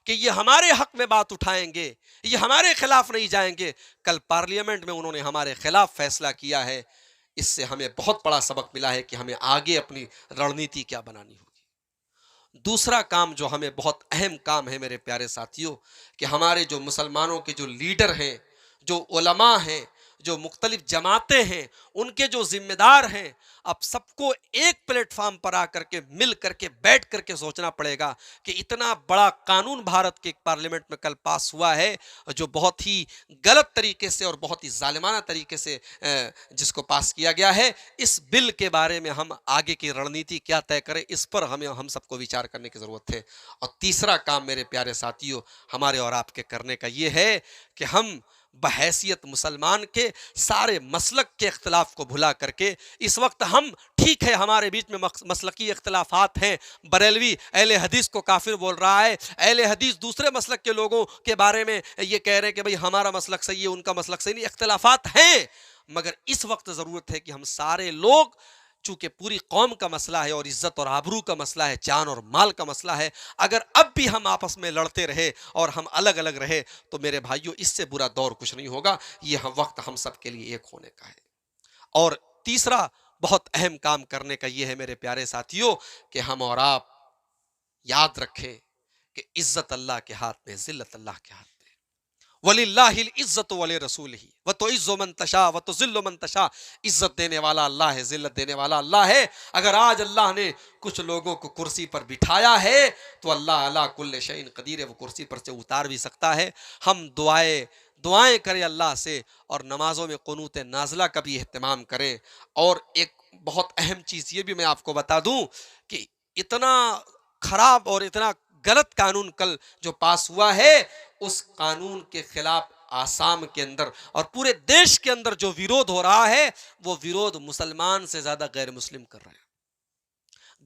कि ये हमारे हक में बात उठाएंगे, ये हमारे खिलाफ नहीं जाएंगे, कल पार्लियामेंट में उन्होंने हमारे खिलाफ फैसला किया है। इससे हमें बहुत बड़ा सबक मिला है कि हमें आगे अपनी रणनीति क्या बनानी होगी। दूसरा काम जो हमें बहुत अहम काम है मेरे प्यारे साथियों, कि हमारे जो मुसलमानों के जो लीडर हैं, जो उलमा हैं, जो मुख्तलिफ जमातें हैं, उनके जो जिम्मेदार हैं, अब सबको एक प्लेटफॉर्म पर आकर के मिल करके बैठ करके सोचना पड़ेगा कि इतना बड़ा कानून भारत के पार्लियामेंट में कल पास हुआ है, जो बहुत ही गलत तरीके से और बहुत ही जालिमाना तरीके से जिसको पास किया गया है, इस बिल के बारे में हम आगे की रणनीति क्या तय करें, इस पर हम सबको विचार करने की ज़रूरत है। और तीसरा काम मेरे प्यारे साथियों हमारे और आपके करने का ये है कि हम बहैसियत मुसलमान के सारे मसलक के इख्तलाफ को भुला करके, इस वक्त हम ठीक है हमारे बीच में मसलकी इख्तलाफात हैं, बरेलवी अहले हदीस को काफिर बोल रहा है, अहले हदीस दूसरे मसलक के लोगों के बारे में ये कह रहे हैं कि भाई हमारा मसलक सही है, उनका मसलक सही नहीं, इख्तलाफात हैं। मगर इस वक्त ज़रूरत है कि हम सारे लोग, चूंकि पूरी कौम का मसला है और इज्जत और आबरू का मसला है, जान और माल का मसला है, अगर अब भी हम आपस में लड़ते रहे और हम अलग अलग रहे तो मेरे भाइयों इससे बुरा दौर कुछ नहीं होगा। ये वक्त हम सब के लिए एक होने का है। और तीसरा बहुत अहम काम करने का ये है मेरे प्यारे साथियों कि हम और आप याद रखें कि इज्जत अल्लाह के हाथ में, जिल्लत अल्लाह के हाथ में। वलिल्लाहिल इज्जत वले रसूलिही व तो इज्जो मन तशा व तो जिल्लो मन तशा। इज्जत देने वाला अल्लाह है, जिल्लत देने वाला अल्लाह है। अगर आज अल्लाह ने कुछ लोगों को कुर्सी पर बिठाया है तो अल्लाह अला कुल्ले शैइन कदीर है, वो कुर्सी पर से उतार भी सकता है। हम दुआएं करें अल्लाह से और नमाजों में कुनूत नाज़िला का भी एहतमाम करें। और एक बहुत अहम चीज़ ये भी मैं आपको बता दूं कि इतना खराब और इतना गलत कानून कल जो पास हुआ है, उस कानून के खिलाफ आसाम के अंदर और पूरे देश के अंदर जो विरोध हो रहा है वो विरोध मुसलमान से ज्यादा गैर मुस्लिम कर रहे हैं।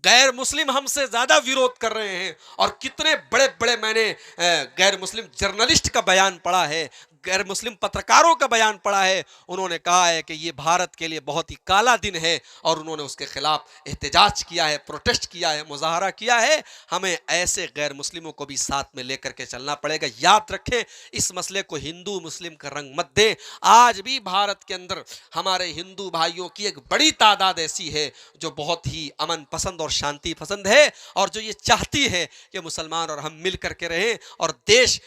गैर मुस्लिम हमसे ज्यादा विरोध कर रहे हैं। और कितने बड़े बड़े मैंने गैर मुस्लिम जर्नलिस्ट का बयान पढ़ा है, गैर मुस्लिम पत्रकारों का बयान पढ़ा है। उन्होंने कहा है कि ये भारत के लिए बहुत ही काला दिन है और उन्होंने उसके खिलाफ एहतजाज किया है, प्रोटेस्ट किया है, मुजाहरा किया है। हमें ऐसे गैर मुस्लिमों को भी साथ में लेकर के चलना पड़ेगा। याद रखें, इस मसले को हिंदू मुस्लिम का रंग मत दें। आज भी भारत के अंदर हमारे हिंदू भाइयों की एक बड़ी तादाद ऐसी है जो बहुत ही अमन पसंद और शांति पसंद है और जो ये चाहती है कि मुसलमान और हम मिल करके रहें और देश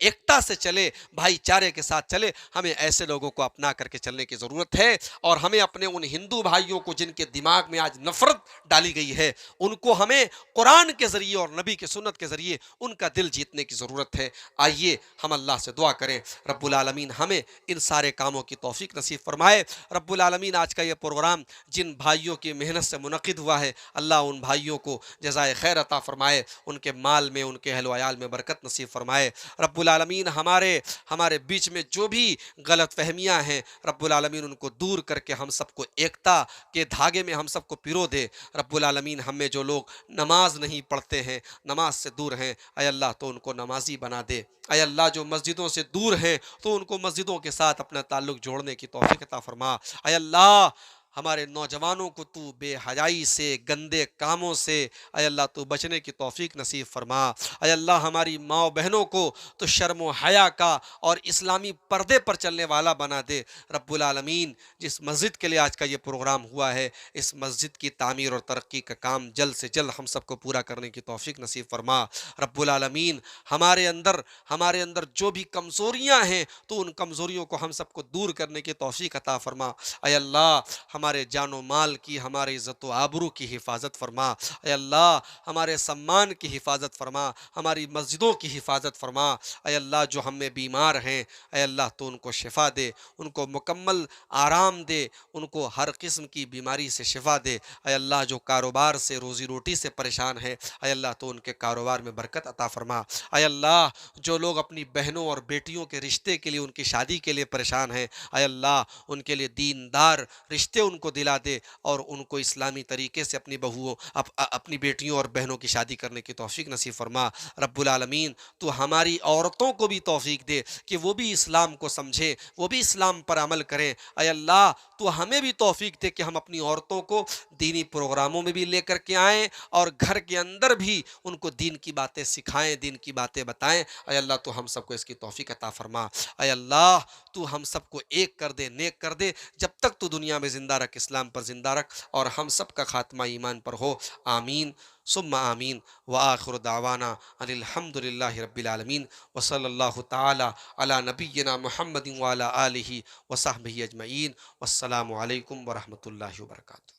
एकता से चले, भाईचारे के साथ चले। हमें ऐसे लोगों को अपना करके चलने की ज़रूरत है और हमें अपने उन हिंदू भाइयों को जिनके दिमाग में आज नफरत डाली गई है, उनको हमें कुरान के ज़रिए और नबी के सुन्नत के ज़रिए उनका दिल जीतने की ज़रूरत है। आइए हम अल्लाह से दुआ करें, रब्बुल आलमीन हमें इन सारे कामों की तौफीक नसीब फरमाए। रब्बुल आलमीन आज का ये प्रोग्राम जिन भाइयों की मेहनत से मुनक़िद हुआ है, अल्लाह उन भाइयों को जज़ाए खैर अता फरमाए, उनके माल में, उनके अहल वयाल में बरकत नसीब फरमाए। रब्बुल आलमीन हमारे बीच में जो भी गलत फहमियाँ हैं, रब्बुल आलमीन उनको दूर करके हम सबको एकता के धागे में हम सबको पिरो दे। रब्बुल आलमीन हमें जो लोग नमाज नहीं पढ़ते हैं, नमाज से दूर हैं, अय अल्लाह तो उनको नमाजी बना दे। अय अल्लाह जो मस्जिदों से दूर हैं तो उनको मस्जिदों के साथ अपना ताल्लुक़ जोड़ने की तौफीक अता फरमा। अय अल्लाह हमारे नौजवानों को तू बेहयाई से, गंदे कामों से अय अल्लाह तू बचने की तौफीक नसीब फरमा। अय अल्लाह हमारी माँ बहनों को तो शर्म व हया का और इस्लामी पर्दे पर चलने वाला बना दे। रब्बुल आलमीन जिस मस्जिद के लिए आज का ये प्रोग्राम हुआ है, इस मस्जिद की तामीर और तरक्की का काम जल्द से जल्द हम सबको पूरा करने की तौफीक नसीब फरमा। रब्बुल आलमीन हमारे अंदर जो भी कमज़ोरियाँ हैं तो उन कमज़ोरियों को हम सबको दूर करने की तौफीक अता फरमा। अय अल्लाह हमारे जानो माल की, हमारे इज़्ज़त व आबरू की हिफाजत फरमा। अय अल्लाह हमारे सम्मान की हिफाजत फरमा, हमारी मस्जिदों की हिफाजत फरमा। अय अल्लाह जो हम में बीमार हैं, अय अल्लाह तो उनको शिफा दे, उनको मुकम्मल आराम दे, उनको हर किस्म की बीमारी से शिफा दे। अय अल्लाह जो कारोबार से, रोज़ी रोटी से परेशान है, अय अल्लाह तो उनके कारोबार में बरकत अता फरमा। अय अल्लाह जो लोग अपनी बहनों और बेटियों के रिश्ते के लिए, उनकी शादी के लिए परेशान हैं, अय अल्लाह उनके लिए दीनदार रिश्ते उनको दिला दे और उनको इस्लामी तरीके से अपनी बहुओं अपनी बेटियों और बहनों की शादी करने की तौफीक नसीब फरमा। रब्बुल आलमीन तो हमारी औरतों को भी तौफीक दे कि वो भी इस्लाम को समझें, वो भी इस्लाम पर अमल करें। अय अल्लाह तो हमें भी तौफीक दे कि हम अपनी औरतों को दीनी प्रोग्रामों में भी लेकर के आएँ और घर के अंदर भी उनको दीन की बातें सिखाएँ, दीन की बातें बताएँ। अय अल्लाह तो हम सबको इसकी तौफीक अता फरमा। अय अल्लाह तू हम सबको एक कर दे, नेक कर दे। जब तक तू दुनिया में ज़िंदा रख, इस्लाम पर ज़िंदा रख और हम सब का खात्मा ईमान पर हो। आमीन सुम्मा आमीन व आखिर दावाना अनिल हम्दुलिल्लाहि रब्बिल आलमीन व सल्लल्लाहु ताला अला नबिय्यिना मुहम्मदिन व अला आलिहि व सहबिहि अजमईन। वस्सलामु अलैकुम व रहमतुल्लाहि व बरकातुहू।